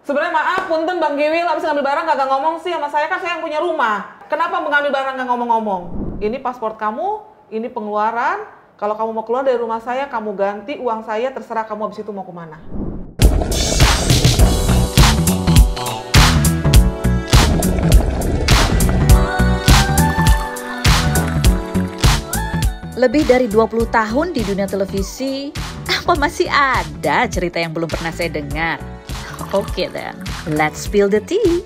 Sebenarnya maaf, punten Bang Giwil, abis ngambil barang kagak ngomong sih sama saya, kan saya yang punya rumah. Kenapa mengambil barang nggak ngomong-ngomong? Ini paspor kamu, ini pengeluaran. Kalau kamu mau keluar dari rumah saya, kamu ganti uang saya, terserah kamu abis itu mau kemana. Lebih dari 20 tahun di dunia televisi, apa masih ada cerita yang belum pernah saya dengar? Oke then, let's spill the tea.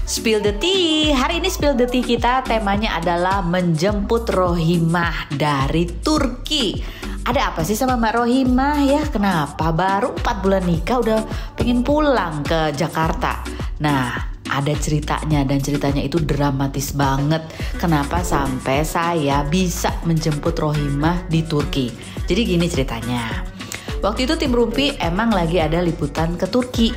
Spill the tea. Hari ini Spill the tea kita temanya adalah menjemput Rohimah dari Turki. Ada apa sih sama Mbak Rohimah ya? Kenapa baru 4 bulan nikah udah pengen pulang ke Jakarta? Nah, ada ceritanya dan ceritanya itu dramatis banget. Kenapa sampai saya bisa menjemput Rohimah di Turki? Jadi gini ceritanya. Waktu itu tim Rumpi emang lagi ada liputan ke Turki.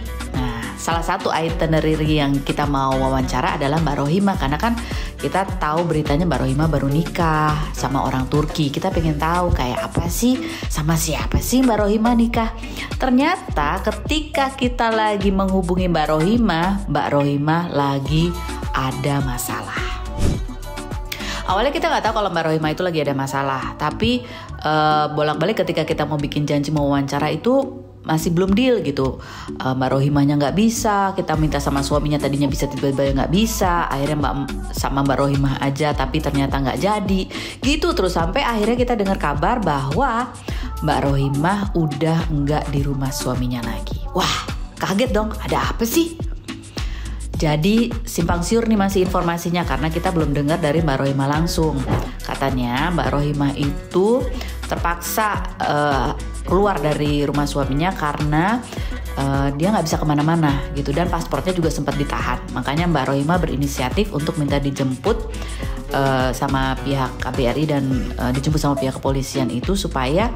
Salah satu itinerary yang kita mau wawancara adalah Mbak Rohimah, karena kan kita tahu beritanya Mbak Rohimah baru nikah sama orang Turki. Kita pengen tahu kayak apa sih, sama siapa sih Mbak Rohimah nikah. Ternyata ketika kita lagi menghubungi Mbak Rohimah lagi ada masalah. Awalnya kita nggak tahu kalau Mbak Rohimah itu lagi ada masalah, tapi bolak-balik ketika kita mau bikin janji mau wawancara itu masih belum deal gitu. Mbak Rohimahnya nggak bisa, kita minta sama suaminya tadinya bisa, tiba-tiba nggak bisa. Akhirnya sama Mbak Rohimah aja, tapi ternyata nggak jadi. Gitu terus sampai akhirnya kita dengar kabar bahwa Mbak Rohimah udah nggak di rumah suaminya lagi. Wah, kaget dong. Ada apa sih? Jadi simpang siur nih masih informasinya karena kita belum dengar dari Mbak Rohimah langsung. Katanya Mbak Rohimah itu terpaksa keluar dari rumah suaminya karena dia nggak bisa kemana-mana gitu, dan paspornya juga sempat ditahan. Makanya Mbak Rohimah berinisiatif untuk minta dijemput sama pihak KBRI dan dijemput sama pihak kepolisian itu supaya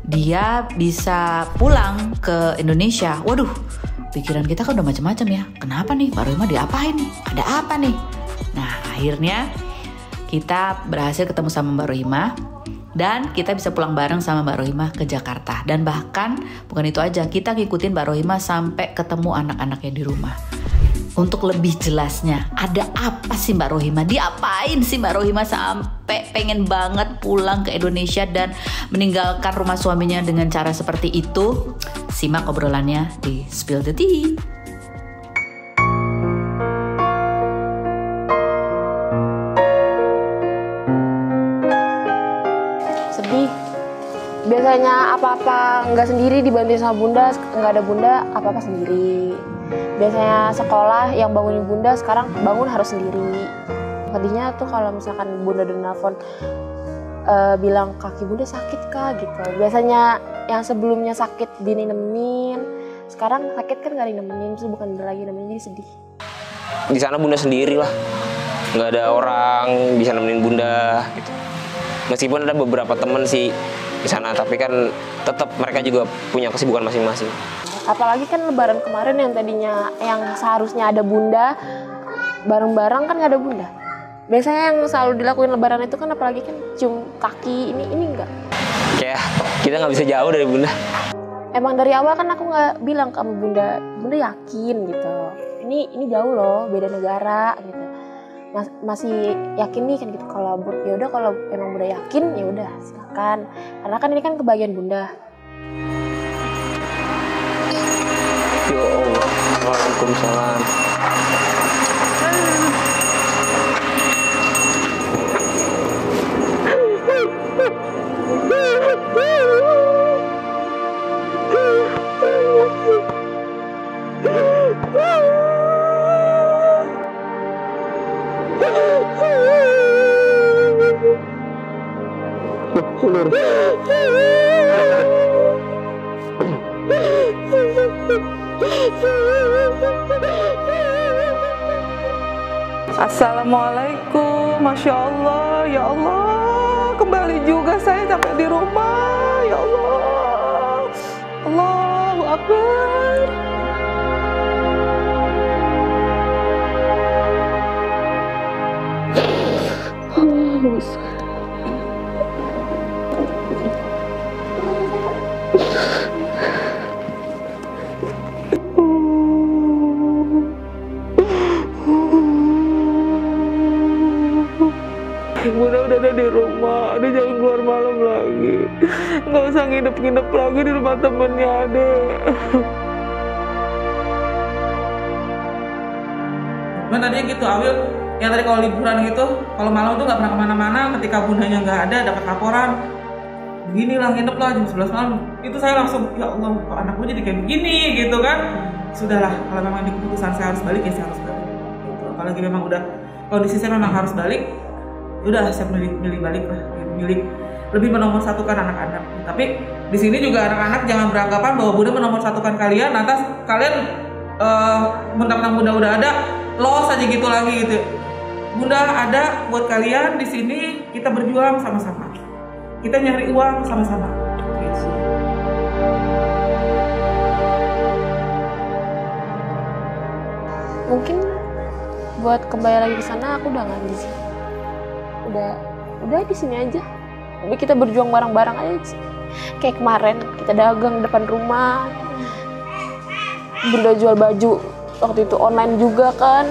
dia bisa pulang ke Indonesia. Waduh, pikiran kita kan udah macam-macam ya. Kenapa nih Mbak Rohimah diapain nih? Ada apa nih? Nah, akhirnya kita berhasil ketemu sama Mbak Rohimah dan kita bisa pulang bareng sama Mbak Rohimah ke Jakarta. Dan bahkan bukan itu aja, kita ngikutin Mbak Rohimah sampai ketemu anak-anaknya di rumah. Untuk lebih jelasnya, ada apa sih Mbak Rohimah? Diapain sih Mbak Rohimah sampai pengen banget pulang ke Indonesia dan meninggalkan rumah suaminya dengan cara seperti itu? Simak obrolannya di Spill the Tea. Sedih. Biasanya apa-apa nggak sendiri dibantuin sama bunda, nggak ada bunda apa-apa sendiri. Biasanya sekolah yang bangunin bunda, sekarang bangun harus sendiri. Sedihnya tuh kalau misalkan bunda udah nelfon bilang kaki bunda sakit kak gitu. Biasanya yang sebelumnya sakit Dini nemenin, sekarang sakit kan nggak nemenin, terus bukan lagi nemenin, jadi sedih. Di sana bunda sendiri lah, nggak ada orang bisa nemenin bunda gitu. Meskipun ada beberapa temen sih di sana, tapi kan tetap mereka juga punya kesibukan masing-masing. Apalagi kan lebaran kemarin yang tadinya yang seharusnya ada bunda, bareng-bareng kan nggak ada bunda. Biasanya yang selalu dilakuin lebaran itu kan apalagi kan cium kaki, ini enggak. Kayak kita nggak bisa jauh dari bunda. Emang dari awal kan aku nggak bilang ke bunda yakin gitu. Ini jauh loh, beda negara gitu. Masih yakin nih kan gitu, kalau ya udah kalau emang bunda yakin ya udah silakan. Karena kan ini kan kebahagiaan bunda. Ya Allah, waalaikumsalam. Assalamualaikum, Masya Allah, ya Allah, kembali juga saya sampai di rumah, ya Allah. Bunda udah ada di rumah, Ade jangan keluar malam lagi. Nggak usah nginep-nginep lagi di rumah temennya Ade. Cuman tadinya gitu, Awil yang tadi kalau liburan gitu, kalau malam tuh nggak pernah kemana-mana. Ketika bundanya nggak ada, dapat laporan, begini lah nginep lah jam 11 malam. Itu saya langsung, ya Allah, kok anak gue jadi kayak begini gitu kan. Sudahlah, kalau memang di keputusan saya harus balik, ya saya harus balik. Gitu. Apalagi memang udah kondisi saya memang harus balik, udah saya milih balik lah, milih lebih menomorsatukan anak-anak. Tapi di sini juga anak-anak jangan beranggapan bahwa Bunda menomorsatukan kalian, lantas kalian mentang-mentang Bunda udah ada, los aja gitu lagi gitu. Bunda ada buat kalian di sini, kita berjuang sama-sama, kita nyari uang sama-sama. Gitu. Mungkin buat kembali lagi ke sana aku udah nggak di sini. Udah di sini aja. Tapi kita berjuang bareng-bareng aja. Kayak kemarin kita dagang depan rumah. Bunda jual baju waktu itu online juga kan.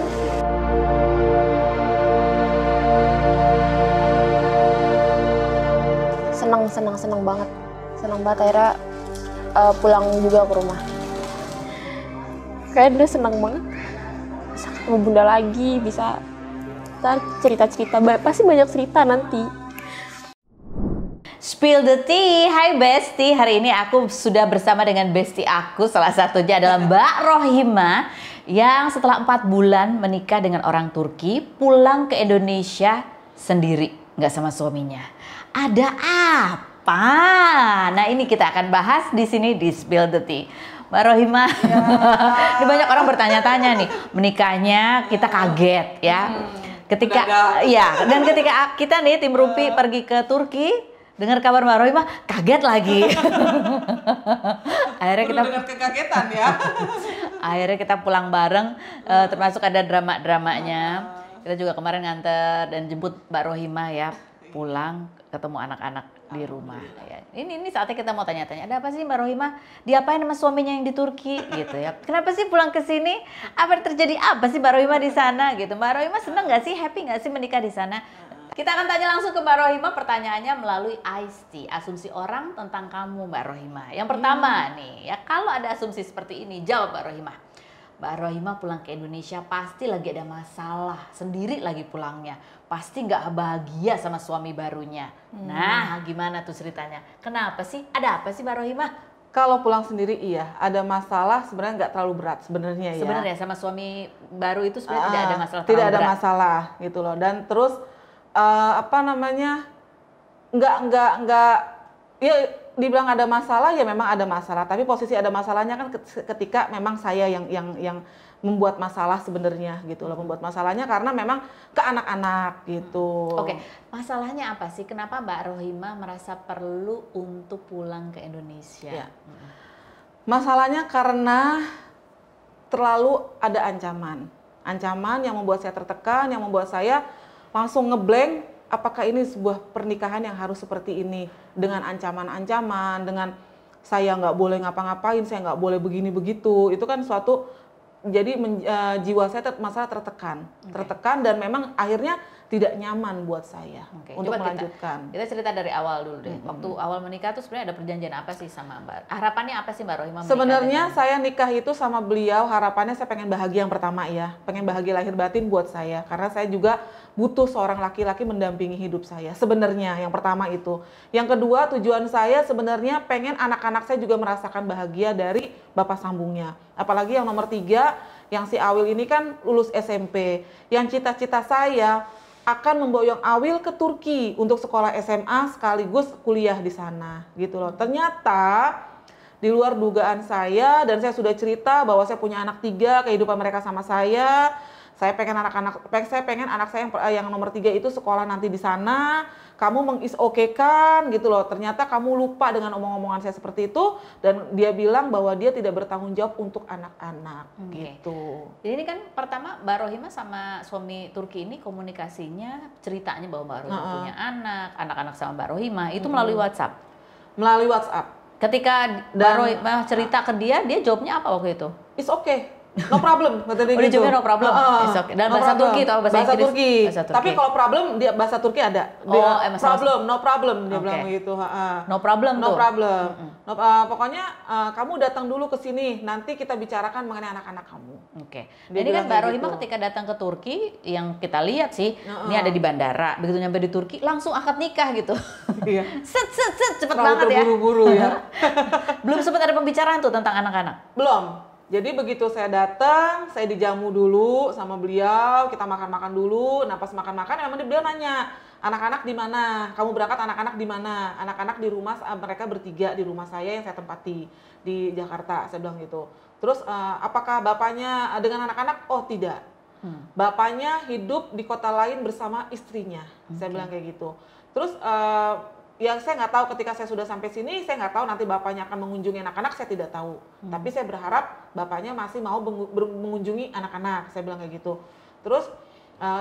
Senang banget. Senang banget akhirnya pulang juga ke rumah. Kayak dia senang banget. Bisa ketemu Bunda lagi, bisa cerita-cerita, pasti banyak cerita nanti. Spill the tea, hai Besti. Hari ini aku sudah bersama dengan Besti aku, salah satunya adalah Mbak Rohimah yang setelah 4 bulan menikah dengan orang Turki pulang ke Indonesia sendiri, nggak sama suaminya. Ada apa? Nah ini kita akan bahas di sini di Spill the tea. Mbak Rohimah, ini banyak orang bertanya-tanya nih, menikahnya kita kaget ya. Ketika dan ketika kita nih tim Rumpi pergi ke Turki, dengar kabar Mbak Rohimah kaget lagi. Akhirnya kita dengan kekagetan ya. Akhirnya kita pulang bareng, termasuk ada drama-dramanya. Kita juga kemarin nganter dan jemput Mbak Rohimah ya, pulang ketemu anak-anak di rumah ya. Ini saatnya kita mau tanya-tanya, ada apa sih Mbak Rohimah? Diapain sama suaminya yang di Turki gitu ya? Kenapa sih pulang ke sini? Apa terjadi apa sih Mbak Rohimah di sana gitu? Mbak Rohimah seneng nggak sih, happy nggak sih menikah di sana? Kita akan tanya langsung ke Mbak Rohimah pertanyaannya melalui ICE, asumsi orang tentang kamu Mbak Rohimah. Yang pertama nih, ya kalau ada asumsi seperti ini, jawab Mbak Rohimah. Mbak Rohimah pulang ke Indonesia pasti lagi ada masalah, sendiri lagi pulangnya. Pasti nggak bahagia sama suami barunya. Nah, gimana tuh ceritanya? Kenapa sih? Ada apa sih Mbak Rohimah? Kalau pulang sendiri iya, ada masalah sebenarnya nggak terlalu berat sebenarnya ya. Sebenarnya sama suami baru itu sebenarnya tidak ada masalah tidak terlalu ada berat. masalah gitu loh. Dan terus nggak ya dibilang ada masalah ya memang ada masalah, tapi posisi ada masalahnya kan ketika memang saya yang membuat masalah sebenarnya gitu loh, membuat masalahnya karena memang ke anak-anak gitu. Oke, masalahnya apa sih? Kenapa Mbak Rohimah merasa perlu untuk pulang ke Indonesia? Ya. Masalahnya karena terlalu ada ancaman yang membuat saya tertekan, yang membuat saya langsung ngeblank. Apakah ini sebuah pernikahan yang harus seperti ini dengan ancaman-ancaman, dengan saya nggak boleh ngapa-ngapain, saya nggak boleh begini begitu, itu kan suatu jadi jiwa saya masalah tertekan dan memang akhirnya tidak nyaman buat saya untuk coba melanjutkan. Kita cerita dari awal dulu deh. Waktu awal menikah tuh sebenarnya ada perjanjian apa sih sama Mbak? Harapannya apa sih Mbak Rohimah? Sebenarnya saya nikah itu sama beliau, harapannya saya pengen bahagia yang pertama ya, pengen bahagia lahir batin buat saya, karena saya juga butuh seorang laki-laki mendampingi hidup saya. Sebenarnya yang pertama itu. Yang kedua, tujuan saya sebenarnya pengen anak-anak saya juga merasakan bahagia dari bapak sambungnya. Apalagi yang nomor 3, yang si Awil ini kan lulus SMP. Yang cita-cita saya akan memboyong Awil ke Turki untuk sekolah SMA sekaligus kuliah di sana gitu loh. Ternyata di luar dugaan saya, dan saya sudah cerita bahwa saya punya anak 3, kehidupan mereka sama saya. Saya pengen anak saya yang nomor 3 itu sekolah nanti di sana. Kamu mengisokekan gitu loh. Ternyata kamu lupa dengan omong-omongan saya seperti itu, dan dia bilang bahwa dia tidak bertanggung jawab untuk anak-anak gitu. Jadi ini kan pertama Mbak Rohimah sama suami Turki ini komunikasinya, ceritanya bahwa Mbak Rohimah punya anak-anak sama Mbak Rohimah itu melalui WhatsApp. Melalui WhatsApp. Ketika Mbak Rohimah cerita ke dia jawabnya apa waktu itu? It's okay. No problem, kata dia Udah gitu. jawabnya no problem. It's okay. Dalam bahasa problem. Turki atau bahasa Inggris? Turki. Bahasa Turki. Tapi kalau problem dia bahasa Turki ada. Dia problem, no problem dia Oke. bilang gitu. No problem No tuh. problem. No, pokoknya kamu datang dulu ke sini, nanti kita bicarakan mengenai anak-anak kamu. Oke. Dia Ini kan bilang Mbak kayak Rohimah gitu. ketika datang ke Turki, yang kita lihat sih, ini ada di bandara. Begitu nyampe di Turki, langsung akad nikah gitu. Iya. Cepet Terlalu banget ya. terburu-buru ya. Belum sempat ada pembicaraan tuh tentang anak-anak. Belum. Jadi begitu saya datang, saya dijamu dulu sama beliau, kita makan-makan dulu. Nah pas makan-makan memang beliau nanya, anak-anak di mana? Kamu berangkat anak-anak di mana? Anak-anak di rumah, mereka bertiga di rumah saya yang saya tempati di Jakarta, saya bilang gitu. Terus apakah bapaknya dengan anak-anak? Oh tidak. Bapaknya hidup di kota lain bersama istrinya, saya bilang kayak gitu. Terus yang saya nggak tahu ketika saya sudah sampai sini, saya nggak tahu nanti bapaknya akan mengunjungi anak-anak, saya tidak tahu. Tapi saya berharap bapaknya masih mau mengunjungi anak-anak, saya bilang kayak gitu. Terus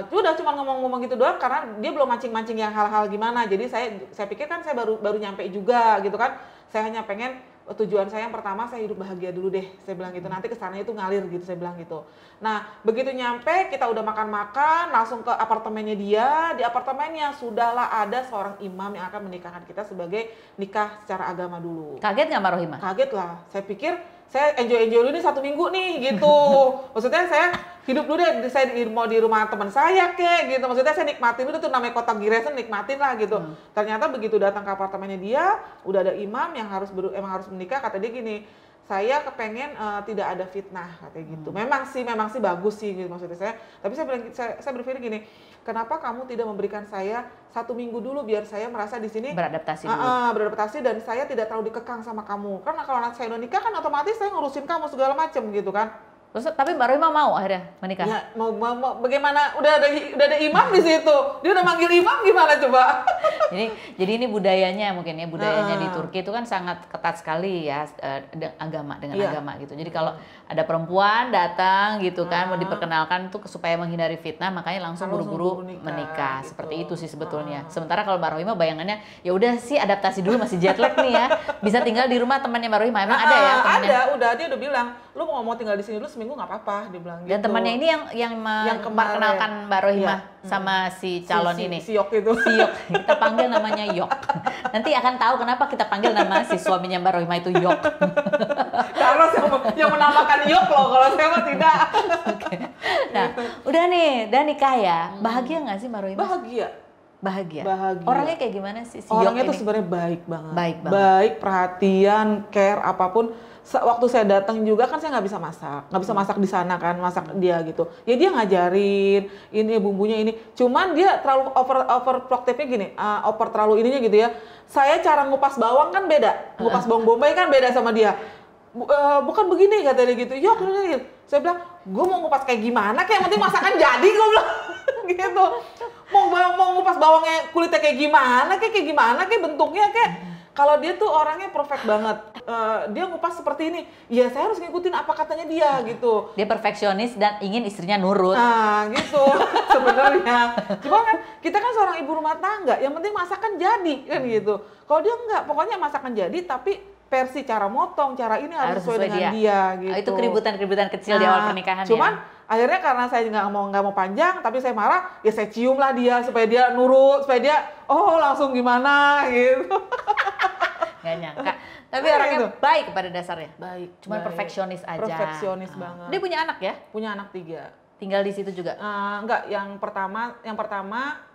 udah cuma ngomong-ngomong gitu doang karena dia belum mancing-mancing yang hal-hal gimana. Jadi saya pikir kan saya baru nyampe juga gitu kan. Saya hanya pengen tujuan saya yang pertama saya hidup bahagia dulu deh, saya bilang gitu. Nanti kesananya itu ngalir gitu, saya bilang gitu. Nah begitu nyampe kita udah makan-makan, langsung ke apartemennya dia. Di apartemennya sudahlah ada seorang imam yang akan menikahkan kita sebagai nikah secara agama dulu. Kaget nggak Mbak Rohimah? Kaget lah, saya pikir saya enjoy dulu nih 1 minggu nih gitu. Maksudnya saya hidup dulu deh, saya mau di rumah teman saya kek gitu. Maksudnya saya nikmatin dulu tuh namanya kota Giresun, nikmatin lah gitu. Ternyata begitu datang ke apartemennya dia, udah ada imam yang emang harus menikah, kata dia gini, saya kepengen tidak ada fitnah katanya gitu. Memang sih bagus sih gitu maksudnya saya. Tapi saya berpikir gini, kenapa kamu tidak memberikan saya 1 minggu dulu biar saya merasa di sini Beradaptasi dulu. beradaptasi dan saya tidak terlalu dikekang sama kamu. Karena kalau nanti saya udah nikah kan otomatis saya ngurusin kamu segala macam gitu kan. Terus tapi Mbak Rohimah mau akhirnya menikah? Ya mau bagaimana udah ada imam di situ. Dia udah manggil imam gimana coba? Jadi ini budayanya mungkin ya, budayanya di Turki itu kan sangat ketat sekali ya agama dengan agama gitu. Jadi kalau ada perempuan datang gitu kan mau diperkenalkan tuh supaya menghindari fitnah, makanya langsung buru-buru menikah. gitu. Seperti itu sih sebetulnya. Sementara kalau Mbak Rohimah bayangannya ya udah sih adaptasi dulu, masih jet lag nih ya. Bisa tinggal di rumah temannya Mbak Rohimah. Emang ada ya temannya? Ada, udah dia udah bilang, lu mau tinggal di sini dulu seminggu nggak apa-apa, dia bilang gitu. Dan temannya ini yang memperkenalkan Mbak Rohimah sama si calon ini. Si Yok itu. Si Yok. Kita panggil namanya Yok. Nanti akan tahu kenapa kita panggil nama si suaminya Mbak Rohimah itu Yok. Karena yang menamakan Yok loh, kalau saya mah tidak. Oke. Nah, udah nih, udah nikah ya. Bahagia nggak sih Mbak Rohimah? Bahagia. Orangnya kayak gimana sih si Orangnya Yok tuh ini? sebenarnya baik banget. Baik banget. Baik, perhatian, care, apapun. Waktu saya datang juga kan saya nggak bisa masak di sana kan, masak dia gitu. Ya dia ngajarin, ini bumbunya ini. Cuman dia terlalu overprotective gini, terlalu ininya gitu ya. Saya cara ngupas bawang kan beda, ngupas bawang bombay kan beda sama dia. Bukan begini kata dia gitu. Yok, saya bilang, gue mau ngupas kayak gimana, kayak yang penting masakan jadi, gue bilang gitu. Mau ngupas bawangnya kulitnya kayak gimana, kayak bentuknya kayak. Kalau dia tuh orangnya perfect banget, dia ngupas seperti ini, ya saya harus ngikutin apa katanya dia gitu. Dia perfeksionis dan ingin istrinya nurut. Nah gitu sebenarnya. Cuma kan kita kan seorang ibu rumah tangga, yang penting masakan jadi kan gitu. Kalau dia enggak, pokoknya masakan jadi tapi versi cara motong, cara ini harus sesuai dengan dia gitu. Itu keributan kecil di awal pernikahan cuman, ya. Akhirnya karena saya nggak mau panjang, tapi saya marah, ya saya cium lah dia supaya dia nurut, supaya dia langsung gimana gitu. Nggak nyangka. Tapi orangnya baik pada dasarnya. Baik. Cuman perfeksionis aja. Perfeksionis banget. Dia punya anak ya? Punya anak 3. Tinggal di situ juga? Enggak, yang pertama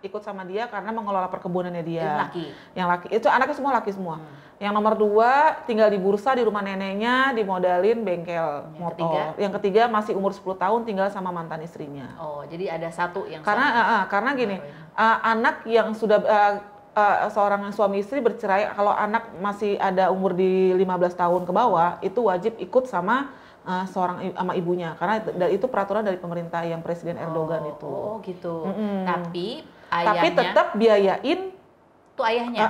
ikut sama dia karena mengelola perkebunannya dia. Yang laki. Itu anaknya semua laki semua. Yang nomor 2 tinggal di Bursa di rumah neneknya, dimodalin bengkel motor. Yang ketiga masih umur 10 tahun tinggal sama mantan istrinya. Oh, jadi ada satu yang karena gini, anak yang sudah seorang suami istri bercerai, kalau anak masih ada umur di 15 tahun ke bawah, itu wajib ikut sama sama ibunya, karena itu peraturan dari pemerintah yang Presiden Erdogan itu. Oh gitu. Tapi ayahnya tetap biayain tuh ayahnya.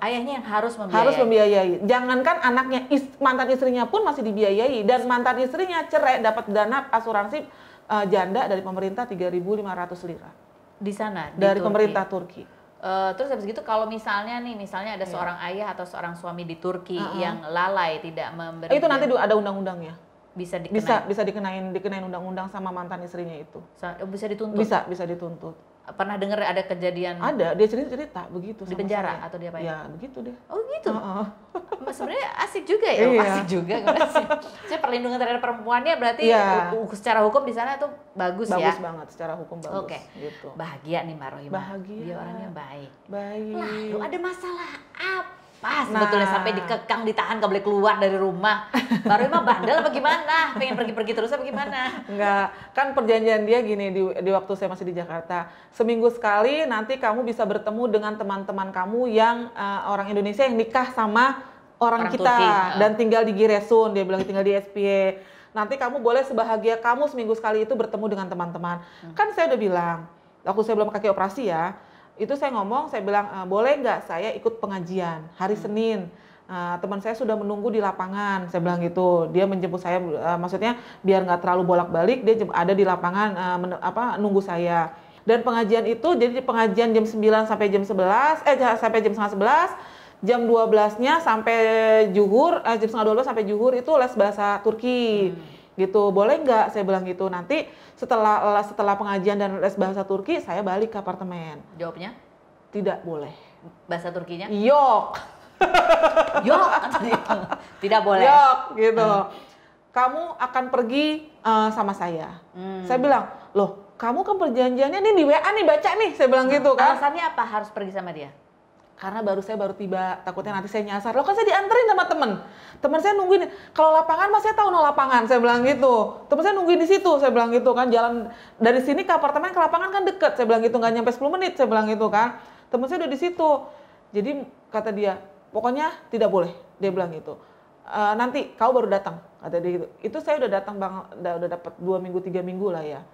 Ayahnya yang harus membiayai. Harus membiayai. Jangankan anaknya, mantan istrinya pun masih dibiayai, dan mantan istrinya cerai dapat dana asuransi janda dari pemerintah 3.500 lira. Di sana dari pemerintah Turki. Terus habis gitu kalau misalnya ada seorang ayah atau seorang suami di Turki yang lalai tidak memberi, Itu nanti ada undang-undangnya. bisa dikenain. Bisa dikenain undang-undang sama mantan istrinya itu. Bisa dituntut. Bisa dituntut. Pernah dengar ada kejadian? Ada, dia cerita begitu Di sama penjara saya. atau dia apa? Ya, begitu deh. Oh gitu. Heeh. Sebenarnya asik juga ya, Iya. asik juga. Saya perlindungan terhadap perempuannya berarti Iya. secara hukum di sana tuh bagus ya. Bagus banget, secara hukum bagus. Oke. Gitu. Bahagia nih Mbak Rohimah. Bahagia. Dia orangnya baik. Baik. Lalu ada masalah apa sebetulnya sampai dikekang, ditahan, gak boleh keluar dari rumah? Mbak Rohimah bandel apa gimana? Pengen pergi-pergi terus apa gimana? Enggak, kan perjanjian dia gini di waktu saya masih di Jakarta. Seminggu sekali nanti kamu bisa bertemu dengan teman-teman kamu yang orang Indonesia yang nikah sama orang kita Turki. dan tinggal di Giresun, dia bilang tinggal di SPY. Nanti kamu boleh sebahagia kamu seminggu sekali itu bertemu dengan teman-teman. Kan saya udah bilang, waktu saya belum kaki operasi ya, itu saya ngomong, saya bilang boleh nggak saya ikut pengajian hari Senin. Teman saya sudah menunggu di lapangan, saya bilang gitu. Dia menjemput saya, maksudnya biar nggak terlalu bolak-balik, dia ada di lapangan nunggu saya. Dan pengajian itu jadi pengajian jam 9 sampai jam 11, sampai jam setengah 11, jam 12-nya sampai zuhur, jam setengah 12 sampai zuhur itu les bahasa Turki. Gitu, boleh nggak saya bilang gitu. Nanti setelah pengajian dan les bahasa Turki, saya balik ke apartemen. Jawabnya? Tidak boleh. Bahasa Turkinya? Yok. Yok, tidak boleh. Yok, gitu. Kamu akan pergi sama saya. Saya bilang, loh, kamu kan perjanjiannya nih di WA nih, baca nih. Saya bilang gitu kan. Alasannya apa harus pergi sama dia? Karena saya baru tiba, takutnya nanti saya nyasar. Loh kan saya dianterin sama teman saya nungguin. Kalau lapangan mas saya tahu no lapangan, saya bilang gitu. Teman saya nungguin di situ, saya bilang gitu kan. Jalan dari sini ke apartemen ke lapangan kan deket, saya bilang gitu, nggak nyampe 10 menit, saya bilang gitu kan. Teman saya udah di situ. Jadi kata dia, pokoknya tidak boleh, dia bilang gitu. Nanti kau baru datang, kata dia gitu. Itu saya udah datang bang, udah dapat 2 minggu 3 minggu lah ya.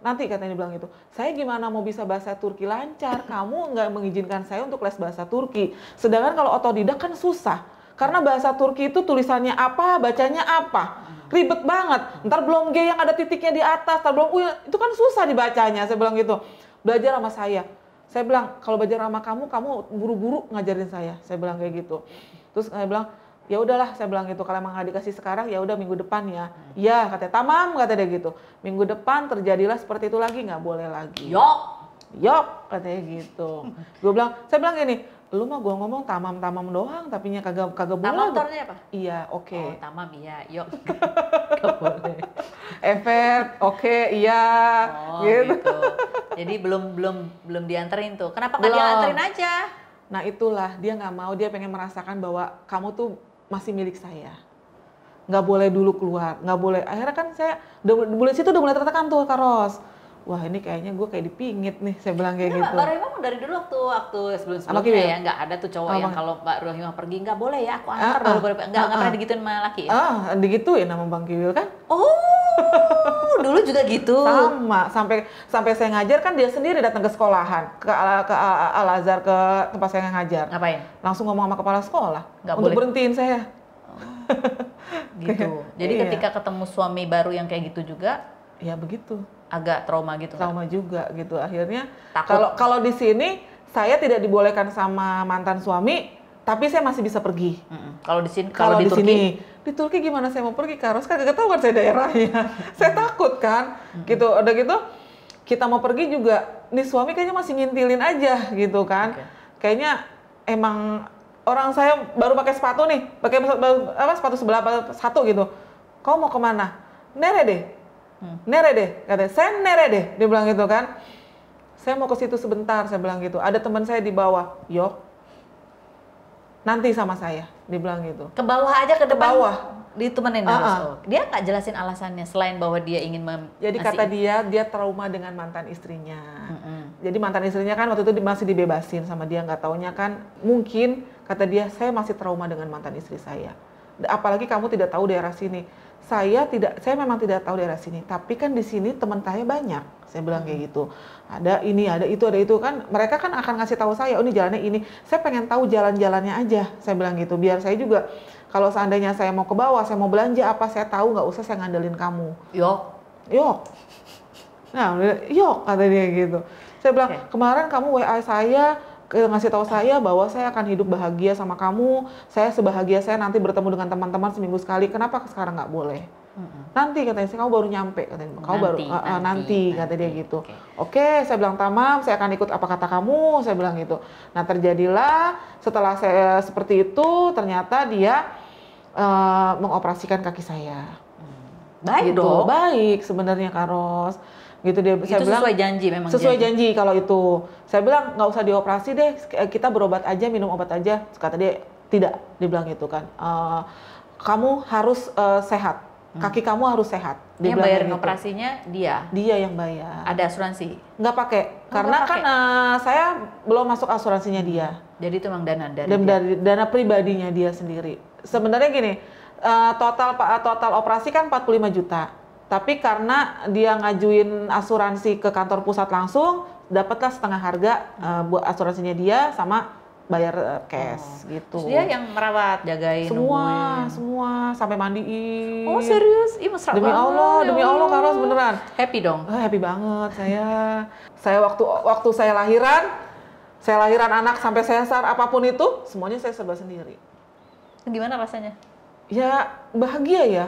Nanti katanya dia bilang gitu, saya gimana mau bisa bahasa Turki lancar, kamu nggak mengizinkan saya untuk les bahasa Turki. Sedangkan kalau otodidak kan susah, karena bahasa Turki itu tulisannya apa, bacanya apa, ribet banget. Ntar belum G yang ada titiknya di atas, ntar belum U, itu kan susah dibacanya. Saya bilang gitu, belajar sama saya. Saya bilang, kalau belajar sama kamu buru-buru ngajarin saya bilang kayak gitu. Terus saya bilang, ya udahlah, saya bilang gitu, kalau emang nggak dikasih sekarang ya udah minggu depan ya. Iya, katanya tamam, kata dia gitu. Minggu depan terjadilah seperti itu lagi, nggak boleh lagi. Yok, katanya gitu. Saya bilang gini, lu mah gua ngomong tamam doang, tapi nya kagak boleh. Tamam artinya apa? Iya, oke. Oh, tamam iya, yok. Nggak boleh. Efek, oke, iya. Oh, gitu. Jadi belum dianterin tuh. Kenapa nggak dianterin aja? Nah itulah, dia nggak mau, dia pengen merasakan bahwa kamu tuh masih milik saya. Nggak boleh dulu keluar, nggak boleh. Akhirnya kan saya, mulai situ udah mulai tertekan tuh Karos. Wah ini kayaknya gue kayak dipingit nih, saya bilang kayak gitu. Mbak Rohimah dari dulu waktu sebelumnya ya nggak ada tuh cowok yang kalau Mbak Rohimah pergi nggak boleh ya, aku antar nggak pernah digituin sama laki ya? Digituin sama Bang Kiwil kan? Oh, dulu juga gitu. Sama, sampai saya ngajar kan dia sendiri datang ke sekolahan, ke Al-Azhar, ke tempat saya ngajar. Ngapain? Langsung ngomong sama kepala sekolah nggak untuk boleh berhentiin saya. Gitu. Jadi ketika ketemu suami baru yang kayak gitu juga, ya begitu. Agak trauma gitu. Trauma juga gitu. Akhirnya Takut. kalau di sini saya tidak dibolehkan sama mantan suami, tapi saya masih bisa pergi. Kalau di sini, Kalau di Turki, di Turki gimana saya mau pergi? Karos kan kagak tahu kan saya daerahnya. Saya takut kan. Gitu. Udah gitu kita mau pergi juga, nih suami kayaknya masih ngintilin aja gitu kan. Kayaknya emang orang saya baru pakai sepatu nih, pakai sepatu sebelah satu gitu. Kau mau kemana? Nere deh, katanya. Saya nere deh, dia bilang gitu kan. Saya mau ke situ sebentar, saya bilang gitu. Ada teman saya di bawah, yok. Nanti sama saya, dia bilang gitu. Ke bawah aja, ke depan. Bawah. Ditemenin harus. Dia nggak jelasin alasannya selain bahwa dia ingin Jadi kata dia trauma dengan mantan istrinya. Jadi mantan istrinya kan waktu itu masih dibebasin sama dia, nggak taunya kan mungkin kata dia, saya masih trauma dengan mantan istri saya. Apalagi kamu tidak tahu daerah sini. Saya memang tidak tahu daerah sini, tapi kan di sini teman saya banyak. Saya bilang kayak gitu. Ada ini, ada itu kan. Mereka kan akan ngasih tahu saya, oh ini jalannya ini. Saya pengen tahu jalan-jalannya aja. Saya bilang gitu. Biar saya juga kalau seandainya saya mau ke bawah, saya mau belanja apa, saya tahu, nggak usah saya ngandelin kamu. Yok. Nah, yok kata dia gitu. Saya bilang, kemarin kamu WA saya ngasih tahu saya bahwa saya akan hidup bahagia sama kamu, saya sebahagia saya nanti bertemu dengan teman-teman seminggu sekali, kenapa sekarang nggak boleh? Nanti katanya, kamu baru nyampe katanya, kamu baru nanti kata dia gitu. Oke, saya bilang tamam, saya akan ikut apa kata kamu, saya bilang gitu. Nah terjadilah setelah saya seperti itu, ternyata dia mengoperasikan kaki saya. Baik gitu. dong. Baik sebenarnya Kak Ros. Gitu dia. Itu saya bilang sesuai janji memang. Sesuai janji kalau itu. Saya bilang nggak usah dioperasi deh, kita berobat aja, minum obat aja. Kata dia tidak, dia bilang gitu kan. Kamu harus sehat. Kaki kamu harus sehat. Yang bayarin operasinya dia? Dia yang bayar. Ada asuransi? Nggak pakai, karena kan saya belum masuk asuransinya dia. Jadi itu memang dana dari dana pribadinya dia sendiri. Sebenarnya gini, total operasi kan 45 juta. Tapi karena dia ngajuin asuransi ke kantor pusat langsung, dapatlah setengah harga buat asuransinya dia sama bayar cash gitu. Terus dia yang merawat, jagain, semua sampai mandiin. Oh serius? Ih mesra demi banget. Demi Allah Kak Ros, beneran. Happy dong? Happy banget saya. Saya waktu saya lahiran anak sampai sesar apapun itu, semuanya saya serba sendiri. Gimana rasanya? Ya bahagia ya.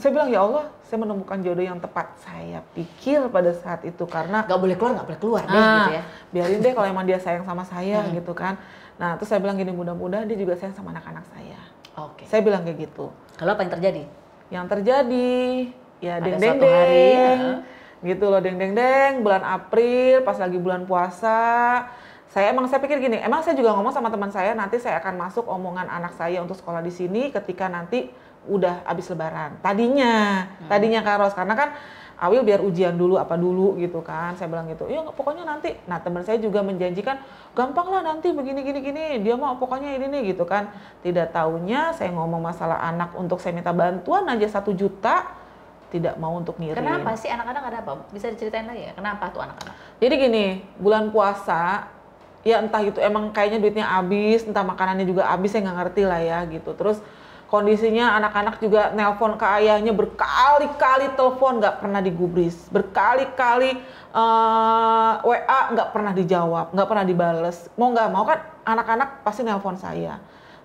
Saya bilang ya Allah, saya menemukan jodoh yang tepat. Saya pikir pada saat itu karena nggak boleh keluar deh gitu ya. Biarin deh kalau emang dia sayang sama saya gitu kan. Nah terus saya bilang gini, mudah-mudahan dia juga sayang sama anak-anak saya. Oke. Saya bilang kayak gitu. Kalau apa yang terjadi? Yang terjadi ya Ada deng suatu hari, gitu loh, deng bulan April pas lagi bulan puasa. Saya pikir gini, emang saya juga ngomong sama teman saya, nanti saya akan masuk omongan anak saya untuk sekolah di sini ketika nanti udah habis lebaran. Tadinya Kak Ros, karena kan Awil biar ujian dulu apa dulu gitu kan. Saya bilang gitu. Ya pokoknya nanti. Nah, teman saya juga menjanjikan gampang lah nanti begini gini. Dia mau pokoknya ini nih gitu kan. Tidak taunya saya ngomong masalah anak untuk saya minta bantuan aja 1 juta, tidak mau untuk ngirim. Kenapa sih anak-anak ada apa? Bisa diceritain lagi ya? Kenapa tuh anak-anak? Jadi gini, bulan puasa ya entah gitu emang kayaknya duitnya habis, entah makanannya juga habis, saya nggak ngerti lah ya gitu. Terus kondisinya anak-anak juga nelpon ke ayahnya berkali-kali, telepon nggak pernah digubris, berkali-kali WA nggak pernah dijawab, nggak pernah dibales. Mau nggak mau kan anak-anak pasti nelpon saya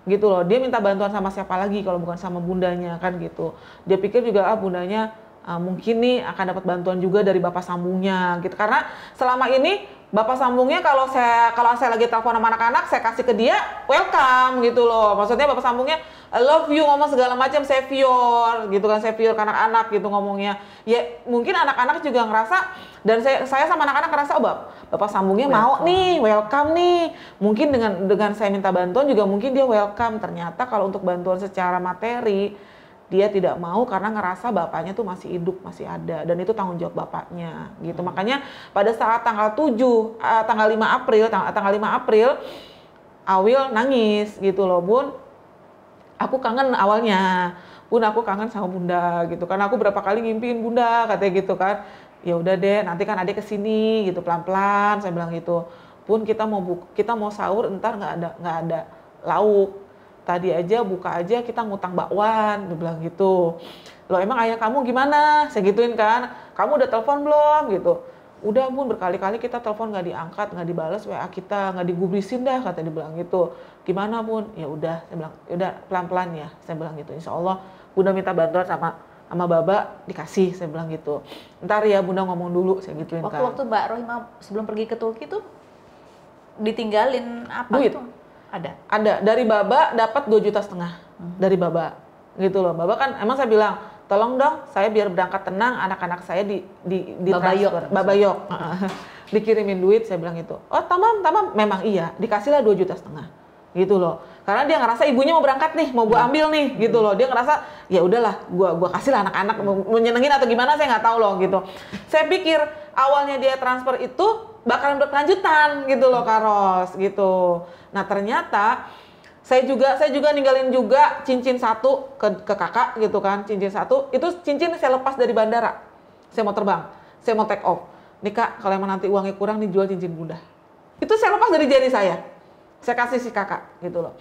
gitu loh. Dia minta bantuan sama siapa lagi kalau bukan sama bundanya kan gitu. Dia pikir juga bundanya mungkin nih akan dapat bantuan juga dari bapak sambungnya gitu. Karena selama ini bapak sambungnya kalau saya lagi telepon sama anak-anak, saya kasih ke dia welcome gitu loh. Maksudnya bapak sambungnya I love you, ngomong segala macam, savior gitu kan, savior ke anak-anak gitu ngomongnya. Ya mungkin anak-anak juga ngerasa, dan saya sama anak-anak ngerasa bapak sambungnya mau nih, welcome nih. Mungkin dengan saya minta bantuan juga mungkin dia welcome. Ternyata kalau untuk bantuan secara materi dia tidak mau karena ngerasa bapaknya tuh masih hidup, masih ada, dan itu tanggung jawab bapaknya gitu. Makanya pada saat tanggal 5 April Awil nangis gitu loh, Bun. Aku kangen awalnya. Bun, aku kangen sama Bunda gitu kan. Aku berapa kali ngimpiin Bunda katanya gitu kan. Ya udah deh, nanti kan adik kesini gitu pelan-pelan, saya bilang gitu. Bun, kita mau sahur entar nggak ada lauk. Tadi aja buka aja kita ngutang bakwan, dia bilang gitu. Loh emang ayah kamu gimana? Saya gituin kan. Kamu udah telepon belum gitu? Udah Bun, berkali-kali kita telepon nggak diangkat, nggak dibales WA kita, nggak digubrisin dah, kata dia bilang gitu. Gimana Bun? Ya udah, saya bilang, udah pelan-pelan ya, saya bilang gitu. Insya Allah Bunda minta bantuan sama Baba dikasih, saya bilang gitu. Ntar ya Bunda ngomong dulu, saya gituin kan. Waktu Mbak Rohimah sebelum pergi ke Turki tuh ditinggalin apa duit itu? Ada. Dari Baba dapat 2,5 juta dari Baba gitu loh. Baba kan emang saya bilang tolong dong saya biar berangkat tenang, anak-anak saya di transfer Babayok dikirimin duit, saya bilang gitu. Oh tamam memang iya, dikasihlah 2,5 juta gitu loh. Karena dia ngerasa ibunya mau berangkat nih, mau gua ambil nih gitu loh. Dia ngerasa ya udahlah gua kasih lah anak-anak, mau nyenengin atau gimana saya nggak tahu loh gitu. Saya pikir awalnya dia transfer itu bakalan berkelanjutan gitu loh Kak Ros gitu. Nah ternyata saya juga ninggalin juga cincin satu ke kakak gitu kan, cincin satu itu cincin saya lepas dari bandara, saya mau terbang, saya mau take off. Nih Kak, kalau emang nanti uangnya kurang nih jual cincin Bunda. Itu saya lepas dari jari saya kasih si kakak gitu loh.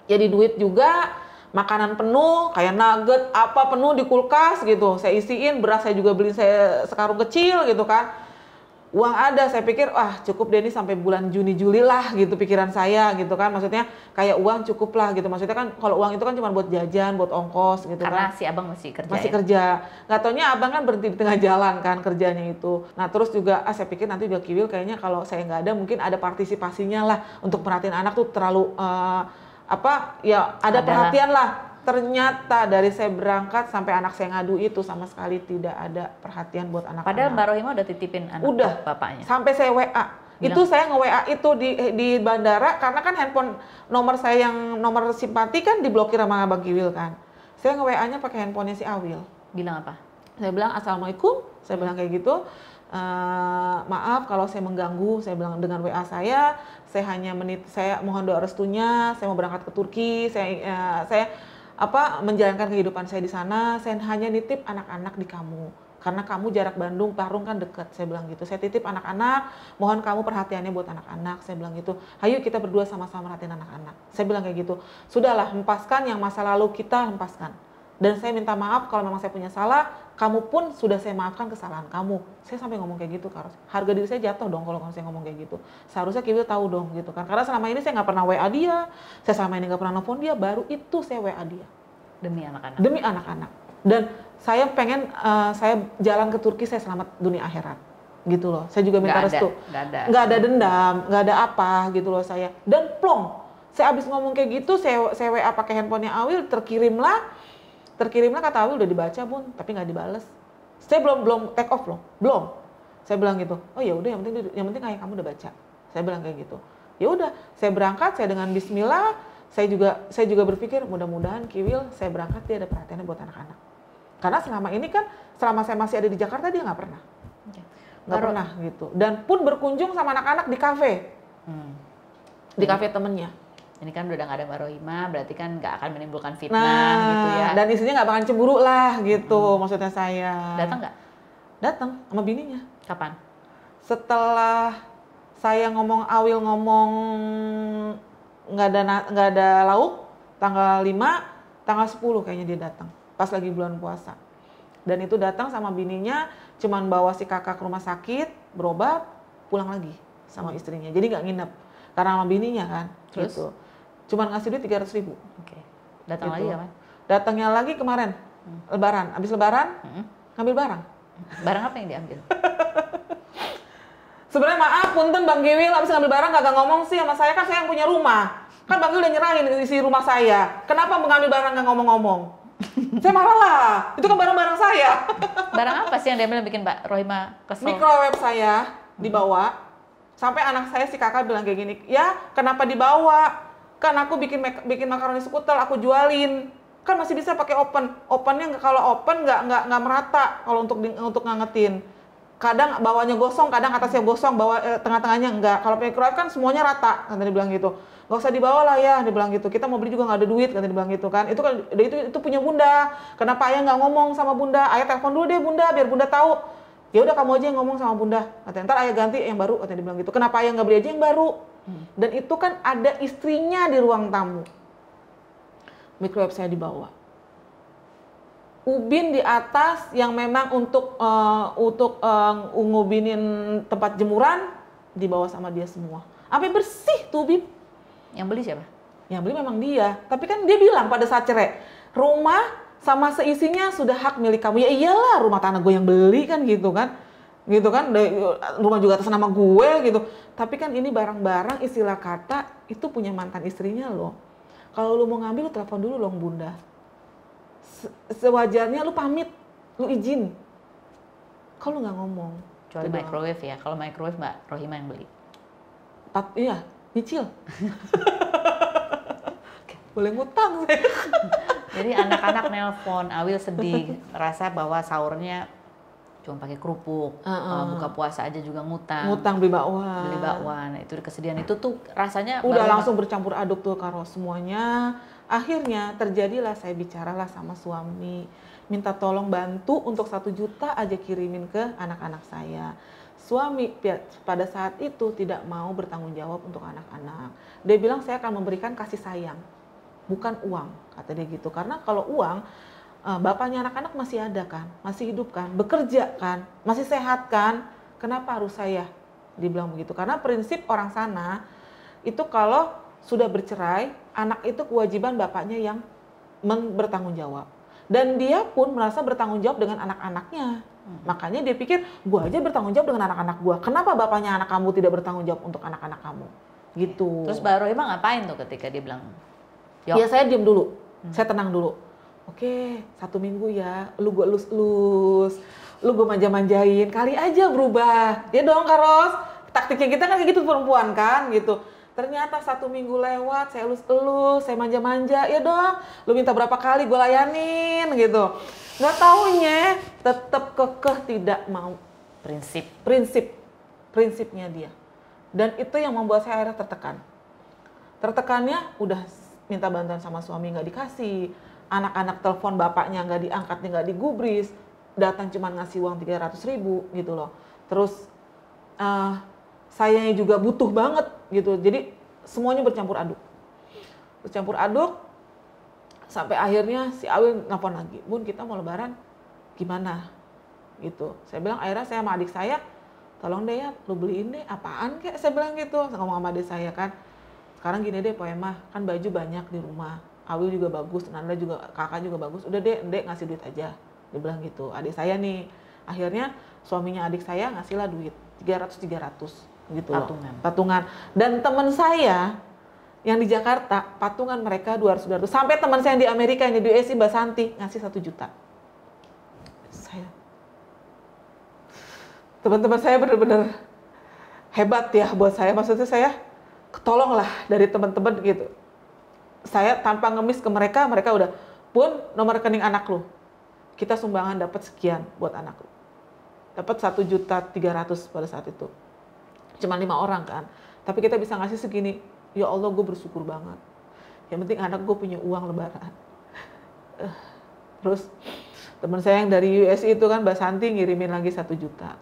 Jadi duit juga, makanan penuh, kayak nugget apa penuh di kulkas gitu, saya isiin, beras saya juga beli saya sekarung kecil gitu kan. Uang ada, saya pikir cukup deh ini sampai bulan Juni Juli lah gitu pikiran saya gitu kan. Maksudnya kayak uang cukup lah gitu. Maksudnya kan kalau uang itu kan cuma buat jajan, buat ongkos gitu Karena kan. si abang masih kerja. Masih ya? kerja. Nggak taunya abang kan berhenti di tengah jalan kan kerjanya itu. Nah terus juga saya pikir nanti juga Kiwil kayaknya kalau saya nggak ada mungkin ada partisipasinya lah untuk perhatiin anak tuh terlalu ada perhatian lah. Ternyata dari saya berangkat sampai anak saya ngadu itu sama sekali tidak ada perhatian buat anak-anak. Padahal Mbak Rohimah udah titipin anak Udah, ke bapaknya. sampai saya WA. Bilang. Itu saya nge-WA itu di bandara karena kan handphone nomor saya yang nomor simpati kan diblokir sama Bang Kiwil kan. Saya nge-WA-nya pakai handphonenya si Awil. Bilang apa? Saya bilang assalamualaikum, saya bilang kayak gitu. Maaf kalau saya mengganggu, saya bilang dengan WA saya hanya saya mohon doa restunya, saya mau berangkat ke Turki, saya menjalankan kehidupan saya di sana, saya hanya nitip anak-anak di kamu. Karena kamu jarak Bandung, Parung kan dekat, saya bilang gitu. Saya titip anak-anak, mohon kamu perhatiannya buat anak-anak, saya bilang gitu. Ayo kita berdua sama-sama perhatiin anak-anak. Saya bilang kayak gitu. Sudahlah, hempaskan yang masa lalu kita, hempaskan. Dan saya minta maaf kalau memang saya punya salah, kamu pun sudah saya maafkan kesalahan kamu. Saya sampai ngomong kayak gitu, Kak. Harga diri saya jatuh dong kalau saya ngomong kayak gitu. Seharusnya Kiwil tahu dong gitu kan. Karena selama ini saya nggak pernah WA dia, saya selama ini nggak pernah nelfon dia, baru itu saya WA dia. Demi anak-anak. Demi anak-anak. Dan saya pengen saya jalan ke Turki, saya selamat dunia akhirat. Gitu loh. Saya juga minta restu. Nggak ada dendam, nggak ada apa gitu loh saya. Dan plong. Saya abis ngomong kayak gitu, saya WA pakai handphonenya Awil, terkirimlah kata Awil udah dibaca Bun, tapi nggak dibales. Saya belum take off loh, belum. Saya bilang gitu, oh ya udah yang penting ayah kamu udah baca. Saya bilang kayak gitu. Ya udah, saya berangkat, saya dengan Bismillah, saya juga berpikir mudah-mudahan Kiwil saya berangkat dia ada perhatiannya buat anak-anak. Karena selama ini kan, selama saya masih ada di Jakarta dia nggak pernah, nggak pernah gitu. Dan pun berkunjung sama anak-anak di kafe, di kafe temennya. Ini kan udah nggak ada Mbak Rohimah, berarti kan nggak akan menimbulkan fitnah gitu ya. Dan istrinya nggak bakalan cemburu lah gitu, maksudnya saya. Datang nggak? Datang sama bininya. Kapan? Setelah saya Awil ngomong nggak ada lauk, tanggal 5, tanggal 10 kayaknya dia datang. Pas lagi bulan puasa. Dan itu datang sama bininya, cuman bawa si kakak ke rumah sakit, berobat, pulang lagi sama istrinya. Jadi nggak nginep, karena sama bininya kan. Terus? Gitu. Cuman ngasih duit 300.000. Oke. Datang gitu. lagi kapan? Datangnya lagi kemarin, Lebaran. Abis Lebaran, ngambil barang. Barang apa yang diambil? Sebenarnya maaf, punten Bang Kiwil, abis ngambil barang kagak ngomong sih sama saya, kan saya yang punya rumah. Kan Bang Kiwil udah nyerahin isi rumah saya. Kenapa mengambil barang nggak ngomong-ngomong? Saya marah lah, itu kan barang-barang saya. Barang apa sih yang diambil yang bikin Mbak Rohimah kesel? Microwave saya dibawa, sampai anak saya si kakak bilang kayak gini, ya kenapa dibawa? Kan aku bikin makaroni skutel, aku jualin. Kan masih bisa pakai oven. Ovennya kalau oven nggak merata kalau untuk ngangetin. Kadang bawahnya gosong, kadang atasnya gosong, tengah-tengahnya enggak. Kalau microwave kan semuanya rata, kan dia bilang gitu. Gak usah dibawa lah ya, dia bilang gitu. Kita mau beli juga nggak ada duit, kan dia bilang gitu kan. Itu kan itu punya bunda. Kenapa ayah nggak ngomong sama bunda? Ayah telepon dulu deh bunda, biar bunda tahu. Ya udah kamu aja yang ngomong sama bunda. Katanya ntar ayah ganti yang baru, katanya dia bilang gitu. Kenapa ayah nggak beli aja yang baru? Dan itu kan ada istrinya di ruang tamu. Microwave saya dibawa. Ubin di atas yang memang untuk ngubinin tempat jemuran dibawa sama dia semua. Sampai bersih tuh ubin. Yang beli siapa? Yang beli memang dia. Tapi kan dia bilang pada saat cerai, rumah sama seisinya sudah hak milik kamu. Ya iyalah, rumah tanah gue yang beli kan gitu kan. Gitu kan, rumah juga atas nama gue gitu. Tapi kan ini barang-barang istilah kata itu punya mantan istrinya loh. Kalau lu mau ngambil, lu telepon dulu dong bunda. Sewajarnya lu pamit, lu izin. Kalau nggak ngomong. Kecuali microwave ya. Kalau microwave Mbak Rohimah yang beli. Iya, nyicil. Boleh ngutang saya. Jadi anak-anak nelpon, Awil sedih, rasa bahwa sahurnya cuma pakai kerupuk, buka puasa aja juga ngutang beli bakwan. Nah, itu kesedihan itu tuh rasanya udah langsung bercampur aduk tuh karo semuanya. Akhirnya terjadilah saya bicaralah sama suami, minta tolong bantu untuk 1 juta aja kirimin ke anak-anak saya. Suami pada saat itu tidak mau bertanggung jawab untuk anak-anak. Dia bilang saya akan memberikan kasih sayang, bukan uang, kata dia gitu. Karena kalau uang, bapaknya anak-anak masih ada kan, masih hidup kan, bekerja kan, masih sehat kan, Kenapa harus saya? Dibilang begitu. Karena prinsip orang sana itu kalau sudah bercerai, anak itu kewajiban bapaknya yang bertanggung jawab. Dan dia pun merasa bertanggung jawab dengan anak-anaknya. Makanya dia pikir, gue aja bertanggung jawab dengan anak-anak gue. Kenapa bapaknya anak kamu tidak bertanggung jawab untuk anak-anak kamu? Gitu. Terus Mbak Rohimah ngapain tuh ketika dia bilang, Ya saya diem dulu, saya tenang dulu. Oke, 1 minggu ya, lu gue elus-elus, lu gue manja-manjain, kali aja berubah. Ya dong Karos, taktiknya kita kan kayak gitu perempuan kan gitu. Ternyata 1 minggu lewat, saya elus-elus, saya manja-manja, ya dong. Lu minta berapa kali gue layanin gitu. Nggak taunya, tetap kekeh tidak mau. Prinsipnya dia. Dan itu yang membuat saya akhirnya tertekan. Tertekannya udah minta bantuan sama suami nggak dikasih, anak-anak telepon bapaknya nggak diangkat, nggak digubris, datang cuma ngasih uang 300.000 gitu loh. Terus sayanya juga butuh banget gitu, jadi semuanya bercampur aduk sampai akhirnya si Awil nelfon lagi, Bun kita mau lebaran gimana gitu. Saya bilang akhirnya saya sama adik saya, tolong deh ya lu beliin deh apaan kek, saya bilang gitu, ngomong sama adik saya kan. Sekarang gini deh Poemah, kan baju banyak di rumah, Awil juga bagus, Nanda juga, kakak juga bagus, udah deh Ndek ngasih duit aja. Dia bilang gitu, adik saya nih. Akhirnya suaminya adik saya ngasihlah duit, 300 gitu loh. Patungan. Dan teman saya yang di Jakarta, patungan mereka 200. Sampai teman saya yang di Amerika, yang di USA, Mbak Santi, ngasih 1 juta. Teman-teman saya benar-benar hebat ya buat saya, maksudnya saya ketolong lah dari teman-teman gitu. Saya tanpa ngemis ke mereka, mereka udah, Bun nomor rekening anak lu, kita sumbangan dapat sekian buat anak lu. Dapat 1.300.000 pada saat itu. Cuma 5 orang kan, tapi kita bisa ngasih segini, ya Allah gue bersyukur banget. Yang penting anak gue punya uang lebaran. Terus teman saya yang dari US itu kan Mbak Santi ngirimin lagi 1 juta.